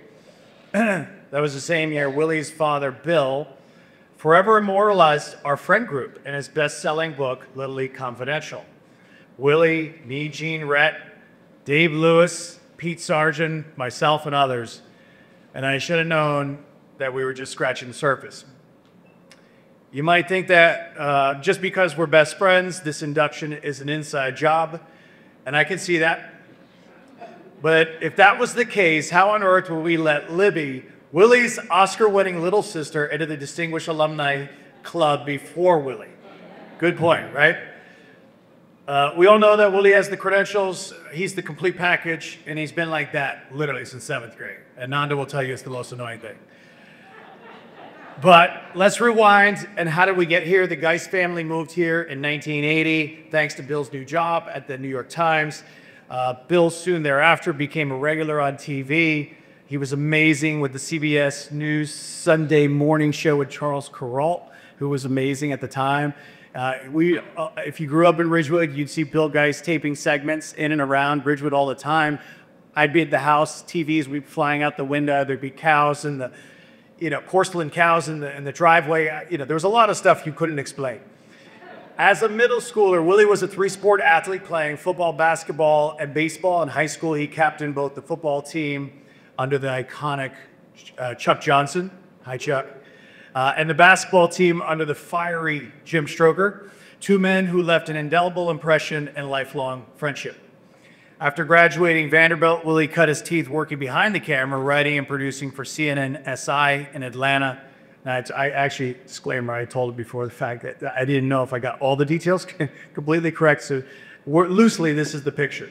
That was the same year Willie's father, Bill, forever immortalized our friend group in his best-selling book, Little League Confidential. Willie, me, Gene Rhett, Dave Lewis, Pete Sargent, myself, and others. And I should have known that we were just scratching the surface. You might think that just because we're best friends, this induction is an inside job, and I can see that. But if that was the case, how on earth would we let Libby, Willie's Oscar-winning little sister, into the Distinguished Alumni Club before Willie? Good point, right? We all know that Willie has the credentials, he's the complete package, and he's been like that literally since 7th grade. And Nanda will tell you it's the most annoying thing. But let's rewind, and how did we get here? The Geist family moved here in 1980, thanks to Bill's new job at the New York Times. Bill soon thereafter became a regular on TV. He was amazing with the CBS News Sunday morning show with Charles Kuralt, who was amazing at the time. If you grew up in Ridgewood, you'd see Bill Geist taping segments in and around Ridgewood all the time. I'd be at the house, TVs would be flying out the window, there'd be cows and porcelain cows in the driveway. There was a lot of stuff you couldn't explain. As a middle schooler, Willie was a 3-sport athlete playing football, basketball, and baseball. In high school, he captained both the football team under the iconic Chuck Johnson. Hi, Chuck. And the basketball team under the fiery Jim Stroker, two men who left an indelible impression and lifelong friendship. After graduating Vanderbilt, Willie cut his teeth working behind the camera, writing and producing for CNN SI in Atlanta. Now, I actually, disclaimer, I told it before the fact that I didn't know if I got all the details completely correct, so loosely, this is the picture.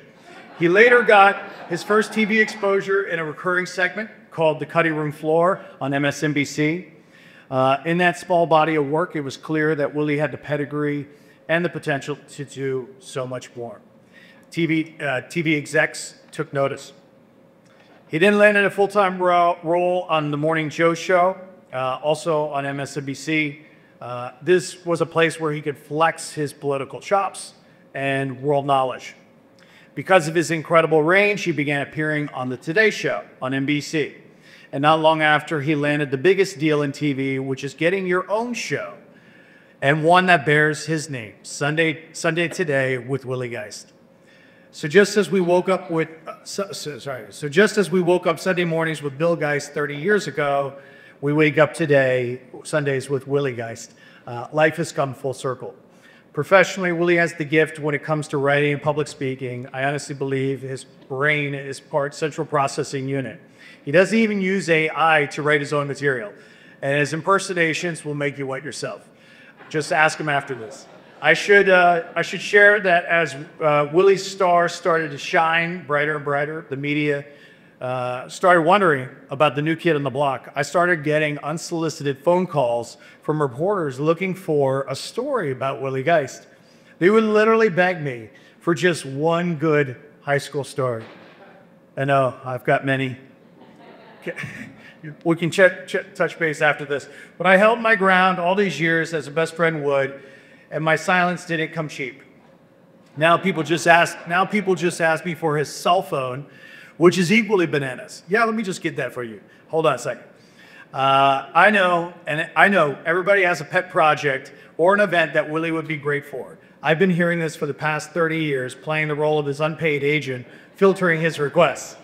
He later got his first TV exposure in a recurring segment called The Cutting Room Floor on MSNBC. In that small body of work, it was clear that Willie had the pedigree and the potential to do so much more. TV execs took notice. He then landed a full-time role on The Morning Joe Show, also on MSNBC. This was a place where he could flex his political chops and world knowledge. Because of his incredible range, he began appearing on The Today Show on NBC. And not long after, he landed the biggest deal in TV, which is getting your own show, and one that bears his name, Sunday Today with Willie Geist. So just as we woke up Sunday mornings with Bill Geist 30 years ago, we wake up today, Sundays with Willie Geist. Life has come full circle. Professionally, Willie has the gift when it comes to writing and public speaking. I honestly believe his brain is part central processing unit. He doesn't even use AI to write his own material. And his impersonations will make you wet yourself. Just ask him after this. I should share that as Willie's star started to shine brighter and brighter, the media started wondering about the new kid on the block, I started getting unsolicited phone calls from reporters looking for a story about Willie Geist. They would literally beg me for just one good high school story. I know, I've got many. We can touch base after this. But I held my ground all these years as a best friend would, and my silence didn't come cheap. Now people just ask me for his cell phone, which is equally bananas. Yeah, let me just get that for you. Hold on a second. I know everybody has a pet project or an event that Willie would be great for. I've been hearing this for the past 30 years, playing the role of his unpaid agent, filtering his requests.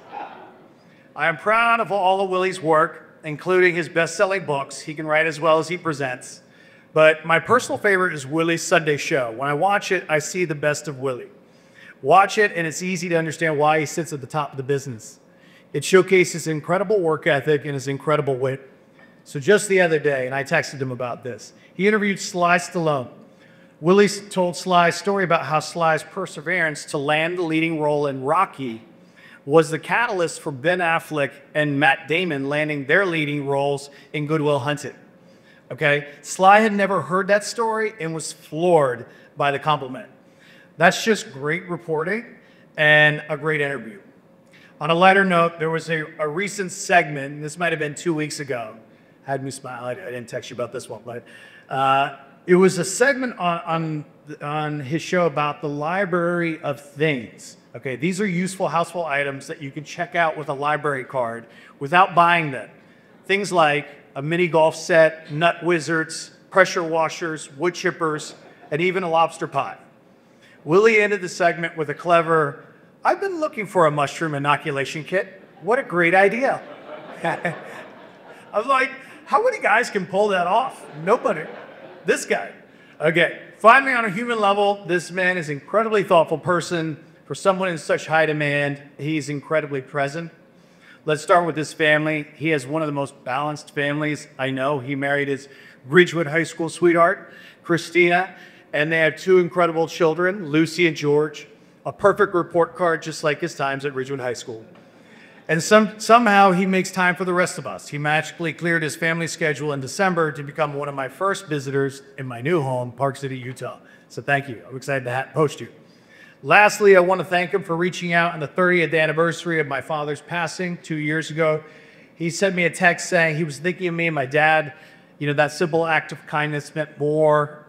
I am proud of all of Willie's work, including his best-selling books. He can write as well as he presents. But my personal favorite is Willie's Sunday show. When I watch it, I see the best of Willie. Watch it, and it's easy to understand why he sits at the top of the business. It showcases his incredible work ethic and his incredible wit. So just the other day, and I texted him about this, he interviewed Sly Stallone. Willie told Sly's story about how Sly's perseverance to land the leading role in Rocky was the catalyst for Ben Affleck and Matt Damon landing their leading roles in Good Will Hunting. Okay? Sly had never heard that story and was floored by the compliment. That's just great reporting and a great interview. On a lighter note, there was a recent segment, and this might have been 2 weeks ago, had me smile. I didn't text you about this one, but it was a segment on his show about the library of things. Okay, these are useful household items that you can check out with a library card without buying them. Things like a mini golf set, nut wizards, pressure washers, wood chippers, and even a lobster pot. Willie ended the segment with a clever, "I've been looking for a mushroom inoculation kit. What a great idea." I was like, how many guys can pull that off? Nobody. This guy. Okay, finally, on a human level, this man is an incredibly thoughtful person. For someone in such high demand, he's incredibly present. Let's start with his family. He has one of the most balanced families I know. He married his Ridgewood High School sweetheart, Christina, and they have two incredible children, Lucy and George, a perfect report card just like his times at Ridgewood High School. And somehow he makes time for the rest of us. He magically cleared his family schedule in December to become one of my first visitors in my new home, Park City, Utah. So thank you. I'm excited to host you. Lastly, I want to thank him for reaching out on the 30th anniversary of my father's passing 2 years ago. He sent me a text saying he was thinking of me and my dad. You know, that simple act of kindness meant more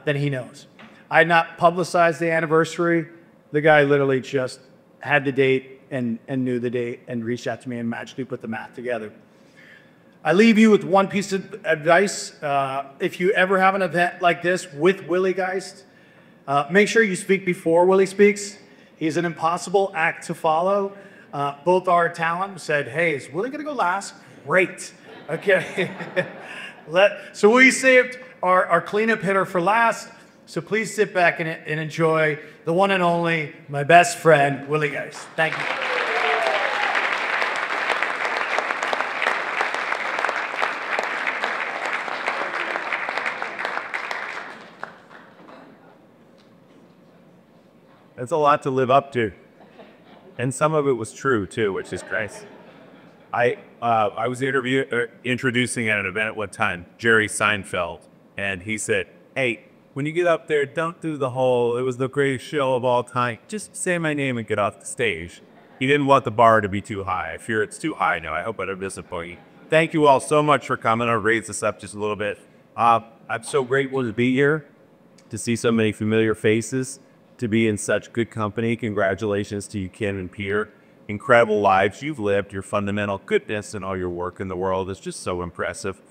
than he knows. I had not publicized the anniversary. The guy literally just had the date and knew the date and reached out to me and magically put the math together. I leave you with one piece of advice. If you ever have an event like this with Willie Geist, make sure you speak before Willie speaks. He's an impossible act to follow. Both our talent said, "Hey, is Willie gonna go last?" Great. Okay. So we saved our cleanup hitter for last. So please sit back and enjoy the one and only, my best friend, Willie Geist. Thank you. It's a lot to live up to. And some of it was true too, which is nice. I was introducing at an event at one time, Jerry Seinfeld, and he said, "Hey, when you get up there, don't do the whole, it was the greatest show of all time. Just say my name and get off the stage." He didn't want the bar to be too high. I fear it's too high now. I hope I don't disappoint you. Thank you all so much for coming. I'll raise this up just a little bit. I'm so grateful to be here, to see so many familiar faces, to be in such good company. Congratulations to you, Ken and Peter. Incredible lives you've lived. Your fundamental goodness and all your work in the world is just so impressive.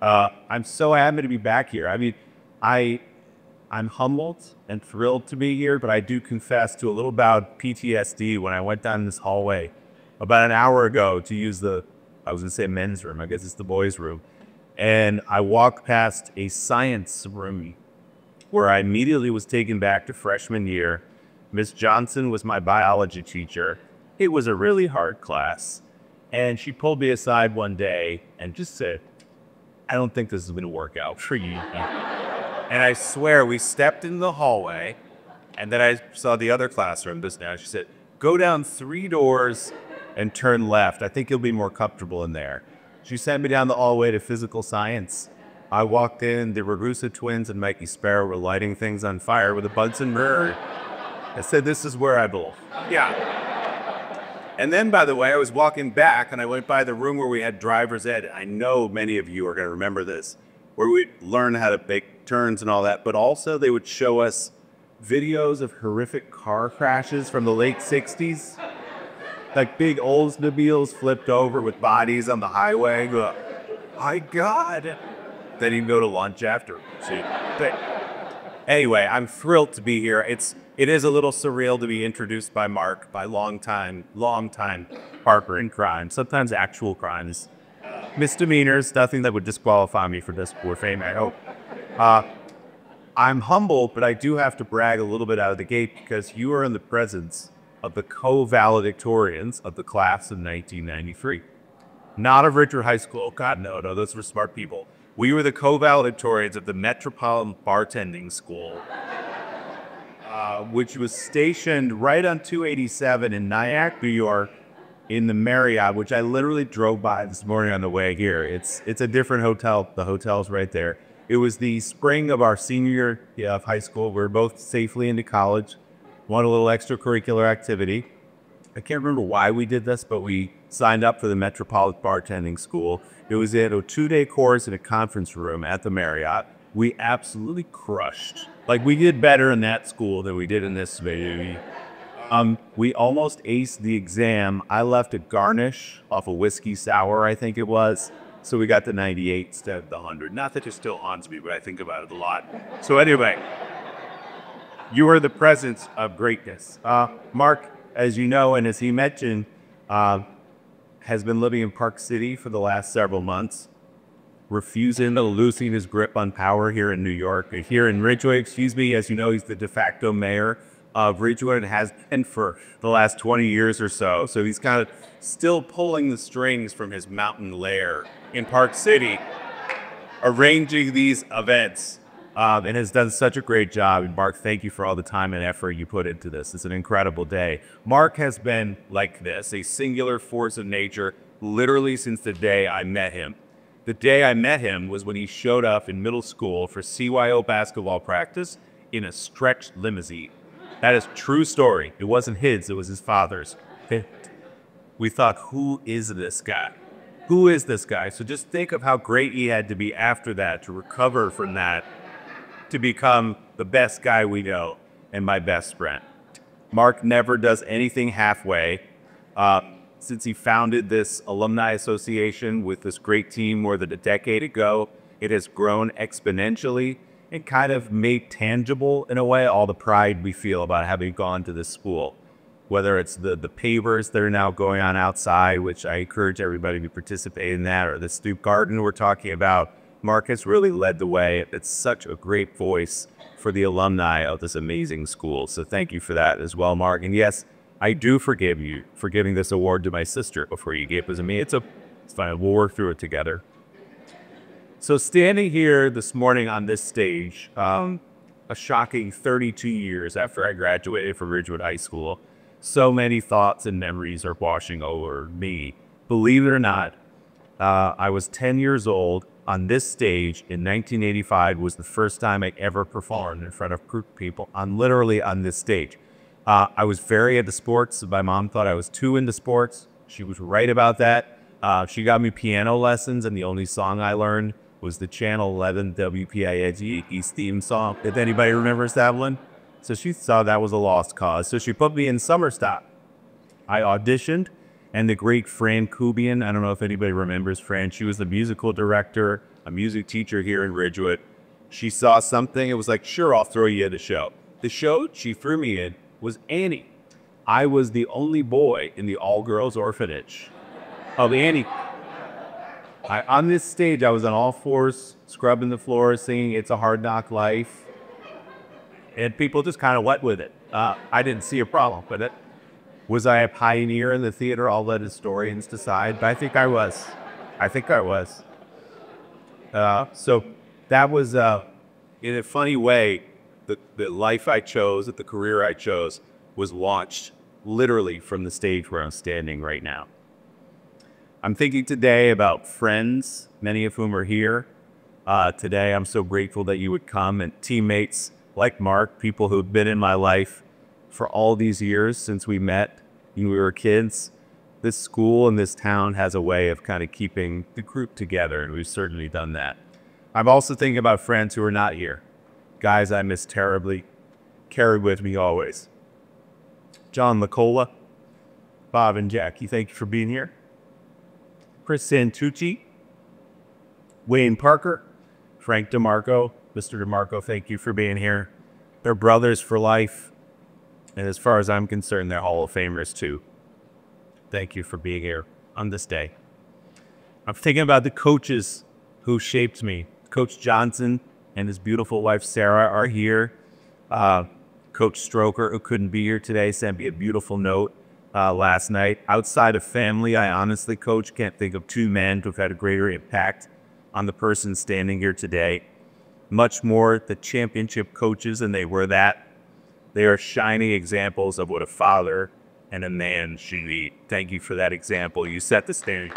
I'm so happy to be back here. I mean, I'm humbled and thrilled to be here, but I do confess to a little bout of PTSD when I went down this hallway about an hour ago to use I was gonna say men's room, I guess it's the boys' room. And I walked past a science room where I immediately was taken back to freshman year. Miss Johnson was my biology teacher. It was a really hard class. And she pulled me aside one day and just said, "I don't think this is gonna work out for you." And I swear we stepped in the hallway and then I saw the other classroom just now. She said, "Go down 3 doors and turn left. I think you'll be more comfortable in there. She sent me down the hallway to physical science. I walked in, the Ragusa twins and Mikey Sparrow were lighting things on fire with a Bunsen burner. I said, this is where I belong. Yeah. And then, by the way, I was walking back and I went by the room where we had driver's ed. I know many of you are going to remember this, where we learn how to make turns and all that, but also they would show us videos of horrific car crashes from the late 60s. Like big Oldsmobiles flipped over with bodies on the highway. Go, my God. Then you can go to lunch after. But anyway, I'm thrilled to be here. It is a little surreal to be introduced by Mark, by long time partner in crime, sometimes actual crimes. Misdemeanors, nothing that would disqualify me for this poor fame, I hope. I'm humbled, but I do have to brag a little bit out of the gate because you are in the presence of the co-valedictorians of the class of 1993. Not of Ridgewood High School. God, no, those were smart people. We were the co-valedictorians of the Metropolitan Bartending School, which was stationed right on 287 in Nyack, New York, in the Marriott, which I literally drove by this morning on the way here. It's a different hotel. The hotel's right there. It was the spring of our senior year of high school. We were both safely into college. Want a little extracurricular activity. I can't remember why we did this, but we signed up for the Metropolitan Bartending School. It was in a 2-day course in a conference room at the Marriott. We absolutely crushed. Like, we did better in that school than we did in this baby. We almost aced the exam. I left a garnish off a whiskey sour, I think it was. So we got the 98 instead of the 100. Not that it still haunts me, but I think about it a lot. So anyway, you are the presence of greatness. Mark, as you know, and as he mentioned, has been living in Park City for the last several months, refusing to loosen his grip on power here in New York, here in Ridgewood, excuse me. As you know, he's the de facto mayor of Ridgewood and has been for the last 20 years or so. So he's kind of still pulling the strings from his mountain lair in Park City, arranging these events, and has done such a great job. And Mark, thank you for all the time and effort you put into this. It's an incredible day. Mark has been like this, a singular force of nature, literally since the day I met him. The day I met him was when he showed up in middle school for CYO basketball practice in a stretched limousine. That is a true story. It wasn't his, it was his father's. We thought, who is this guy? Who is this guy? So just think of how great he had to be after that to recover from that, to become the best guy we know and my best friend. Mark never does anything halfway. Since he founded this alumni association with this great team more than a decade ago, it has grown exponentially and kind of made tangible, in a way, all the pride we feel about having gone to this school. Whether it's the pavers that are now going on outside, which I encourage everybody to participate in that, or the stoop garden we're talking about, Mark has really led the way. It's such a great voice for the alumni of this amazing school. So thank you for that as well, Mark. And yes, I do forgive you for giving this award to my sister before you gave it to me. It's fine. We'll work through it together. So standing here this morning on this stage, a shocking 32 years after I graduated from Ridgewood High School, so many thoughts and memories are washing over me. Believe it or not, I was 10 years old. On this stage in 1985 was the first time I ever performed in front of a group of people, literally on this stage. I was very into sports. My mom thought I was too into sports. She was right about that. She got me piano lessons, and the only song I learned was the Channel 11 WPIX theme song. If anybody remembers that one. So she saw that was a lost cause. So she put me in summer stop. I auditioned, and the great Fran Kubian, I don't know if anybody remembers Fran, she was the musical director, a music teacher here in Ridgewood. She saw something, it was like, sure, I'll throw you in the show. The show she threw me in was Annie. I was the only boy in the all-girls orphanage of Annie. On this stage, I was on all fours, scrubbing the floor, singing It's a Hard Knock Life. And people just kind of went with it. I didn't see a problem with it. Was I a pioneer in the theater? I'll let historians decide, but I think I was. So that was, in a funny way, the life I chose, the career I chose, was launched literally from the stage where I'm standing right now. I'm thinking today about friends, many of whom are here. Today, I'm so grateful that you would come, and teammates like Mark, people who've been in my life for all these years since we met when we were kids. This school and this town has a way of kind of keeping the group together, and we've certainly done that. I'm also thinking about friends who are not here, guys I miss terribly, carried with me always. John Lacola, Bob and Jackie, thank you for being here. Chris Santucci, Wayne Parker, Frank DeMarco. Mr. DeMarco, thank you for being here. They're brothers for life, and as far as I'm concerned, they're Hall of Famers too. Thank you for being here on this day. I'm thinking about the coaches who shaped me. Coach Johnson and his beautiful wife Sarah are here. Coach Stroker, who couldn't be here today, sent me a beautiful note last night. Outside of family, I honestly, Coach, can't think of two men who've had a greater impact on the person standing here today. Much more the championship coaches, and they were that. They are shining examples of what a father and a man should be. Thank you for that example. You set the standard.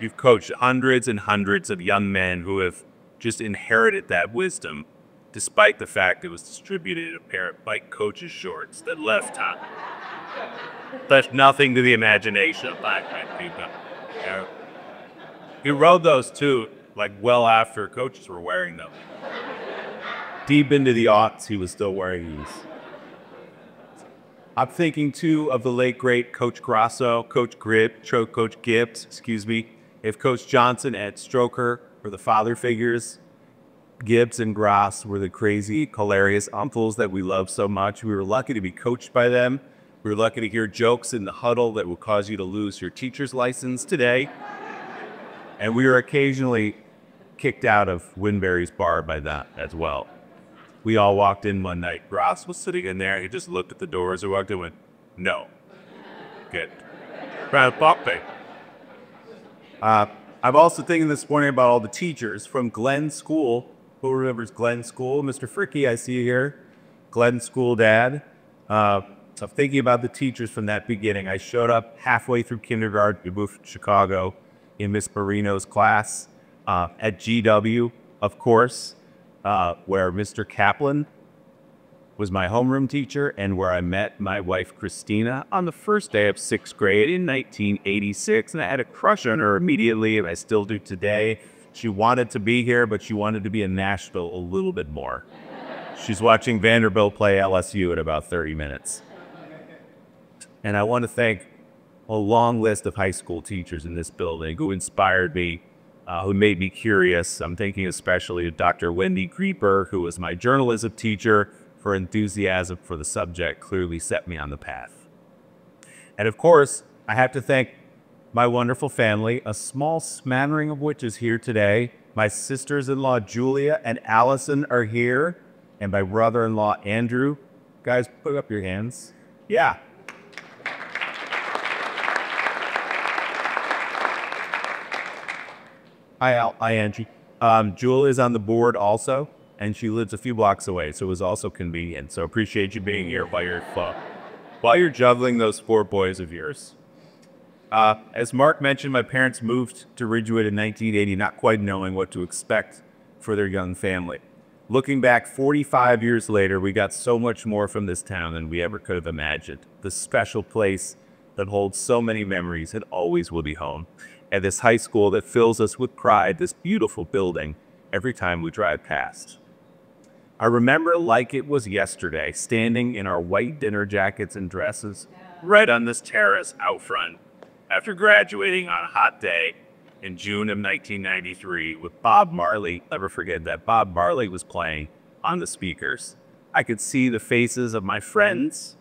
You've coached hundreds and hundreds of young men who have just inherited that wisdom, despite the fact it was distributed in a pair of bike coach's shorts that left on. Left nothing to the imagination of black men people. You know, he rode those too, like well after coaches were wearing them. Deep into the aughts, he was still wearing these. I'm thinking too of the late great Coach Grasso, Coach Gibbs, excuse me. If Coach Johnson and Stroker were the father figures, Gibbs and Grass were the crazy, hilarious uncles that we love so much. We were lucky to be coached by them. We were lucky to hear jokes in the huddle that would cause you to lose your teacher's license today. And we were occasionally kicked out of Winberry's bar by that as well. We all walked in one night. Ross was sitting in there. He just looked at the doors and walked in and went, no. Good. I'm also thinking this morning about all the teachers from Glenn School. Who remembers Glenn School? Mr. Fricky, I see you here. Glenn School dad. So I'm thinking about the teachers from that beginning. I showed up halfway through kindergarten. We moved from Chicago in Miss Marino's class at GW, of course, where Mr. Kaplan was my homeroom teacher and where I met my wife, Christina, on the first day of 6th grade in 1986. And I had a crush on her immediately, and I still do today. She wanted to be here, but she wanted to be in Nashville a little bit more. She's watching Vanderbilt play LSU in about 30 minutes. And I want to thank a long list of high school teachers in this building who inspired me, who made me curious. I'm thinking especially of Dr. Wendy Creeper, who was my journalism teacher. Her enthusiasm for the subject clearly set me on the path. And of course, I have to thank my wonderful family, a small smattering of which is here today. My sisters-in-law, Julia and Allison, are here, and my brother-in-law, Andrew. Guys, put up your hands. Yeah. Hi, Angie. Julia's on the board also, and she lives a few blocks away, so it was also convenient. So appreciate you being here while you're juggling those 4 boys of yours. As Mark mentioned, my parents moved to Ridgewood in 1980, not quite knowing what to expect for their young family. Looking back 45 years later, we got so much more from this town than we ever could have imagined. This special place that holds so many memories and always will be home. And this high school that fills us with pride, this beautiful building, every time we drive past. I remember like it was yesterday, standing in our white dinner jackets and dresses, right on this terrace out front, after graduating on a hot day in June of 1993 with Bob Marley. Never forget that Bob Marley was playing on the speakers. I could see the faces of my friends,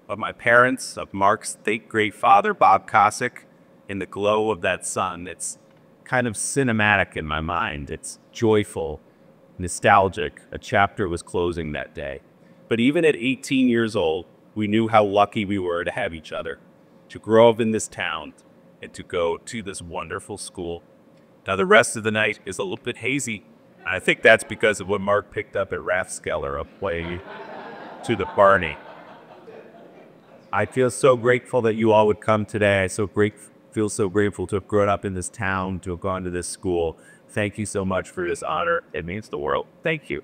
of my parents, of Mark's late great father, Bob Cossack, in the glow of that sun. It's kind of cinematic in my mind. It's joyful, nostalgic. A chapter was closing that day. But even at 18 years old, we knew how lucky we were to have each other, to grow up in this town, and to go to this wonderful school. Now the rest of the night is a little bit hazy. I think that's because of what Mark picked up at Rathskeller of playing to the Barney. I feel so grateful that you all would come today. I feel so grateful to have grown up in this town, to have gone to this school. Thank you so much for this honor. It means the world. Thank you.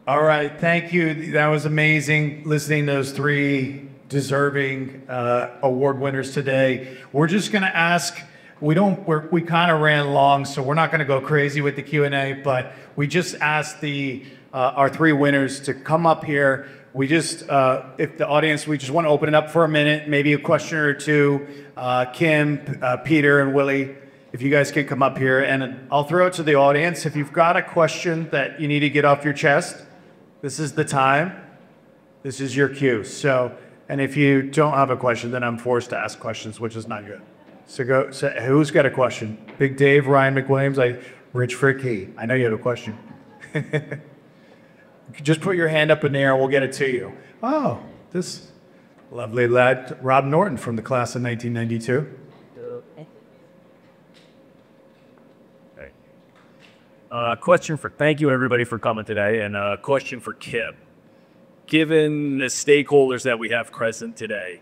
All right, thank you. That was amazing listening to those three deserving award winners today. We're just going to ask, we kind of ran long, so we're not going to go crazy with the Q&A, but we just asked our three winners to come up here. We just, if the audience, we just want to open it up for a minute, maybe a question or two. Kim, Peter, and Willie, if you guys can come up here, and I'll throw it to the audience. If you've got a question that you need to get off your chest, this is the time. This is your cue. So, and if you don't have a question, then I'm forced to ask questions, which is not good. So who's got a question? Big Dave, Ryan McWilliams, Rich Fricky. I know you have a question. Just put your hand up in the air and we'll get it to you. Oh, this lovely lad, Rob Norton from the class of 1992. Thank you everybody for coming today, and a question for Kim. Given the stakeholders that we have present today,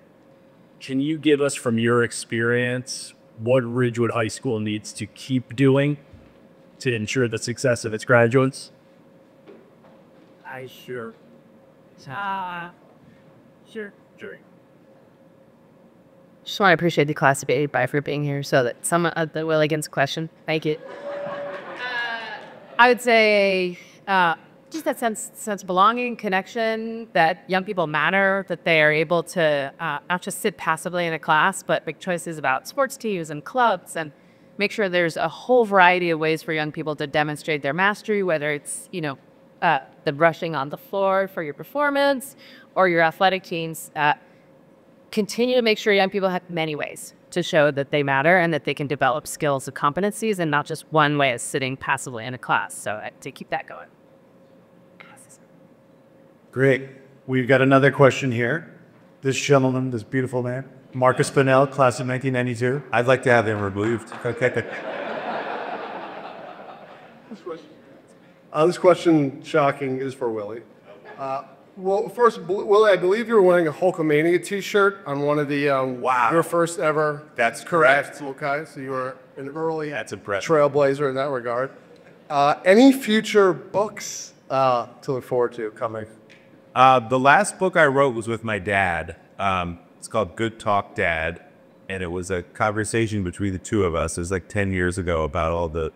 can you give us from your experience what Ridgewood High School needs to keep doing to ensure the success of its graduates? Sure. Just want to appreciate the class of 85 for being here so that some of the Willigans question. Thank you. I would say just that sense of belonging, connection, that young people matter, that they are able to not just sit passively in a class, but make choices about sports teams and clubs, and make sure there's a whole variety of ways for young people to demonstrate their mastery, whether it's, the rushing on the floor for your performance or your athletic teams. Continue to make sure young people have many ways to show that they matter and that they can develop skills and competencies, and not just one way of sitting passively in a class. So to keep that going. Great. We've got another question here. This gentleman, this beautiful man, Marcus Pinnell, class of 1992. I'd like to have him removed. This question, shocking, is for Willie. Well, first, Willie, I believe you were wearing a Hulkamania T-shirt on one of the your first ever. That's correct. Okay, so you were an early That's impressive. trailblazer in that regard. Any future books to look forward to coming? The last book I wrote was with my dad. It's called Good Talk Dad, and it was a conversation between the two of us. It was like 10 years ago about all the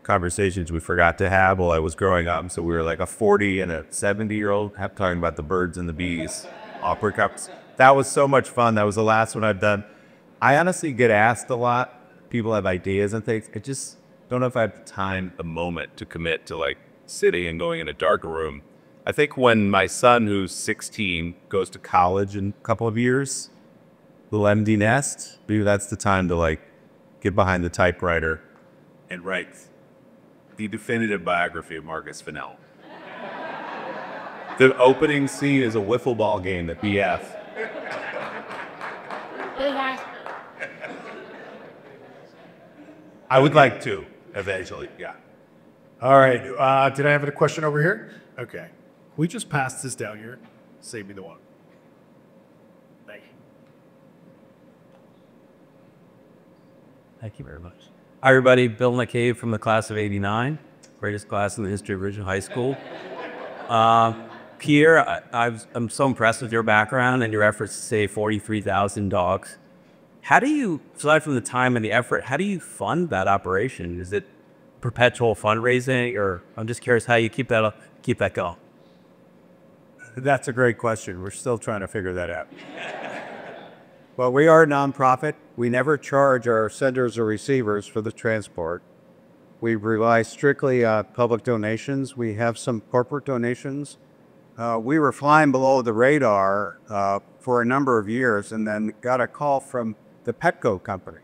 conversations we forgot to have while I was growing up. So we were like a 40 and a 70-year-old talking about the birds and the bees, opera cups. That was so much fun. That was the last one I've done. I honestly get asked a lot. People have ideas and things. I just don't know if I have the time, the moment to commit to like sitting and going in a dark room. I think when my son, who's 16, goes to college in a couple of years, little empty nest, maybe that's the time to like get behind the typewriter and write the definitive biography of Marcus Pinnell. The opening scene is a wiffle ball game at BF. I would like to, eventually, yeah. All right. Did I have a question over here? Okay. We just passed this down here. Save me the one. Thank you. Thank you very much. Hi, everybody. Bill McCabe from the class of 89, greatest class in the history of Ridgewood High School. Pierre, I'm so impressed with your background and your efforts to save 43,000 dogs. How do you, aside from the time and the effort, how do you fund that operation? Is it perpetual fundraising, or I'm just curious how you keep that going? That's a great question. We're still trying to figure that out. Well, we are a nonprofit. We never charge our senders or receivers for the transport. We rely strictly on public donations. We have some corporate donations. We were flying below the radar for a number of years, and then got a call from the Petco company.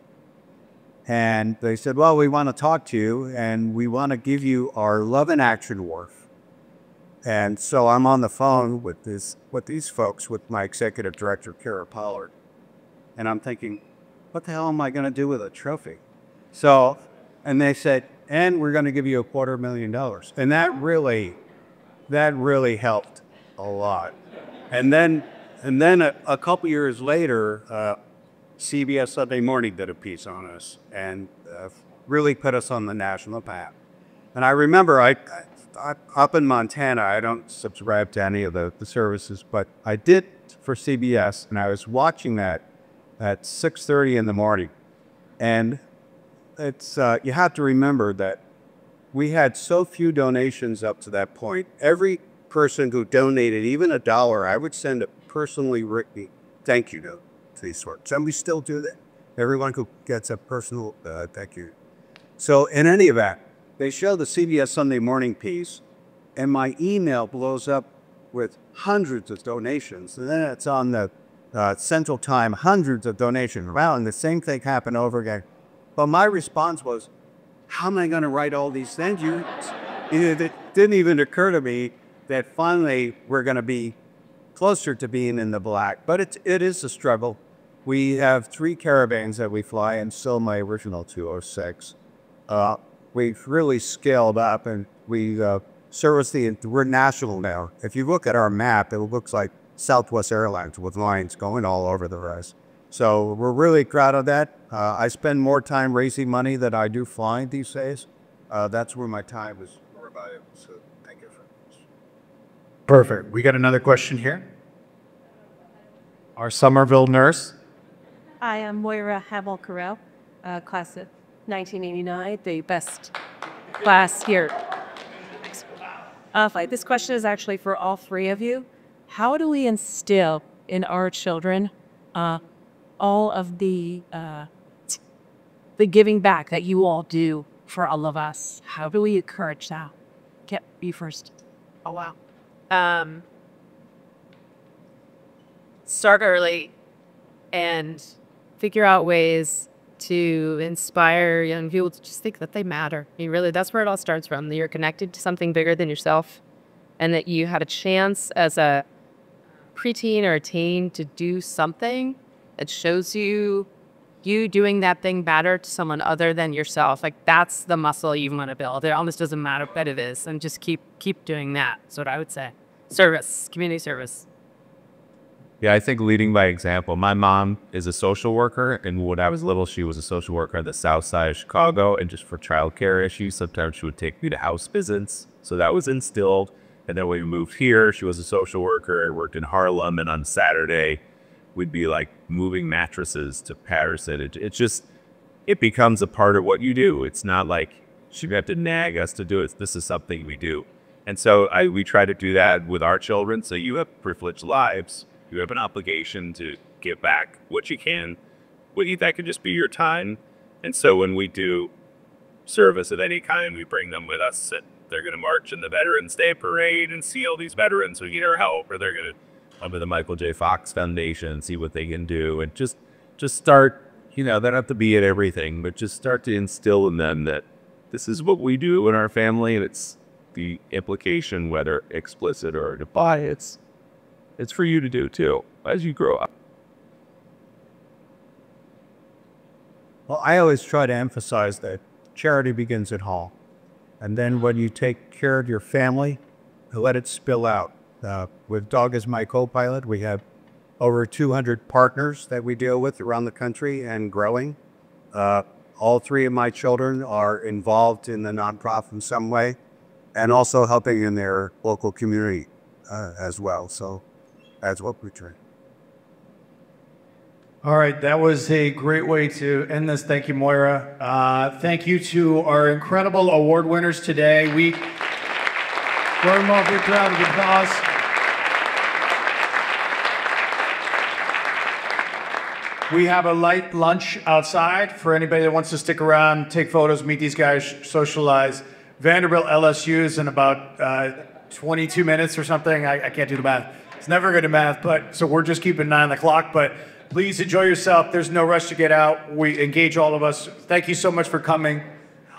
And they said, well, we want to talk to you, and we want to give you our Love in Action Award. And so I'm on the phone with these folks, with my executive director, Kara Pollard. And I'm thinking, what the hell am I going to do with a trophy? So, and they said, and we're going to give you $250,000. And that really helped a lot. And then a couple years later, CBS Sunday Morning did a piece on us and really put us on the national map. And I remember I up in Montana, I don't subscribe to any of the services, but I did for CBS, and I was watching that at 6:30 in the morning. And it's you have to remember that we had so few donations up to that point. Every person who donated, even $1, I would send a personally written thank you note to these sorts. And we still do that. Everyone who gets a personal thank you. So in any event, they show the CBS Sunday Morning piece, and my email blows up with hundreds of donations. And then it's on the Central Time, hundreds of donations. Wow, and the same thing happened over again. But my response was, how am I going to write all these thank yous? It didn't even occur to me that finally we're going to be closer to being in the black. But it is a struggle. We have 3 caravans that we fly, and still my original 206. We've really scaled up, and we service we're national now. If you look at our map, it looks like Southwest Airlines with lines going all over the rest. So we're really proud of that. I spend more time raising money than I do flying these days. That's where my time is more valuable. So thank you for this. Perfect. We got another question here. Our Somerville nurse. I am Moira Hamel-Carell, class of 1989, the best class here. This question is actually for all 3 of you. How do we instill in our children all of the giving back that you all do for all of us? How do we encourage that? Get you first. Oh, wow. Start early and figure out ways to inspire young people to just think that they matter. That's where it all starts from, that you're connected to something bigger than yourself, and that you had a chance as a preteen or a teen to do something that shows you doing that thing better to someone other than yourself. Like, that's the muscle you want to build. It almost doesn't matter what it is, and just keep doing that. That's what I would say. Service, community service. Yeah, I think leading by example. My mom is a social worker, and when I was little, she was a social worker on the south side of Chicago, and just for childcare issues, sometimes she would take me to house visits. So that was instilled. And then when we moved here, she was a social worker. I worked in Harlem, and on Saturday, we'd be like moving mattresses to Paris. And it becomes a part of what you do. It's not like she have to nag us to do it. This is something we do. And so we try to do that with our children. So you have privileged lives. You have an obligation to give back what you can. That could just be your time. And so when we do service of any kind, we bring them with us. And they're going to march in the Veterans Day Parade and see all these veterans who need our help. Or they're going to come to the Michael J. Fox Foundation and see what they can do. And just start, they don't have to be at everything, but just start to instill in them that this is what we do in our family. And it's the implication, whether explicit or implied, it's for you to do too, as you grow up. Well, I always try to emphasize that charity begins at home. And then when you take care of your family, let it spill out. With Doug as my co-pilot, we have over 200 partners that we deal with around the country and growing. All 3 of my children are involved in the nonprofit in some way and also helping in their local community as well. So that's what we try. All right, that was a great way to end this. Thank you, Moira. Thank you to our incredible award winners today. We're very proud of the cause. We have a light lunch outside for anybody that wants to stick around, take photos, meet these guys, socialize. Vanderbilt LSU is in about 22 minutes or something. I can't do the math. It's never good at math, but so we're just keeping an eye on the clock. But Please enjoy yourself. There's no rush to get out. We engage all of us. Thank you so much for coming.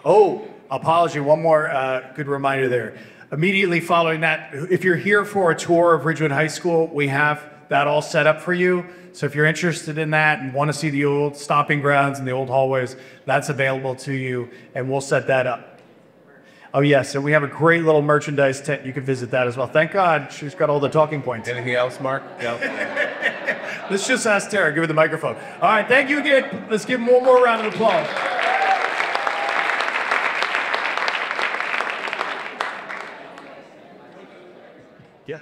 Oh, apology. One more good reminder there. Immediately following that, if you're here for a tour of Ridgewood High School, we have that all set up for you. So if you're interested in that and want to see the old stomping grounds and the old hallways, that's available to you, and we'll set that up. Oh yes, and we have a great little merchandise tent. You can visit that as well. Thank God she's got all the talking points. Anything else, Mark? No. Let's just ask Tara. Give her the microphone. All right, thank you again. Let's give one more round of applause. Yeah.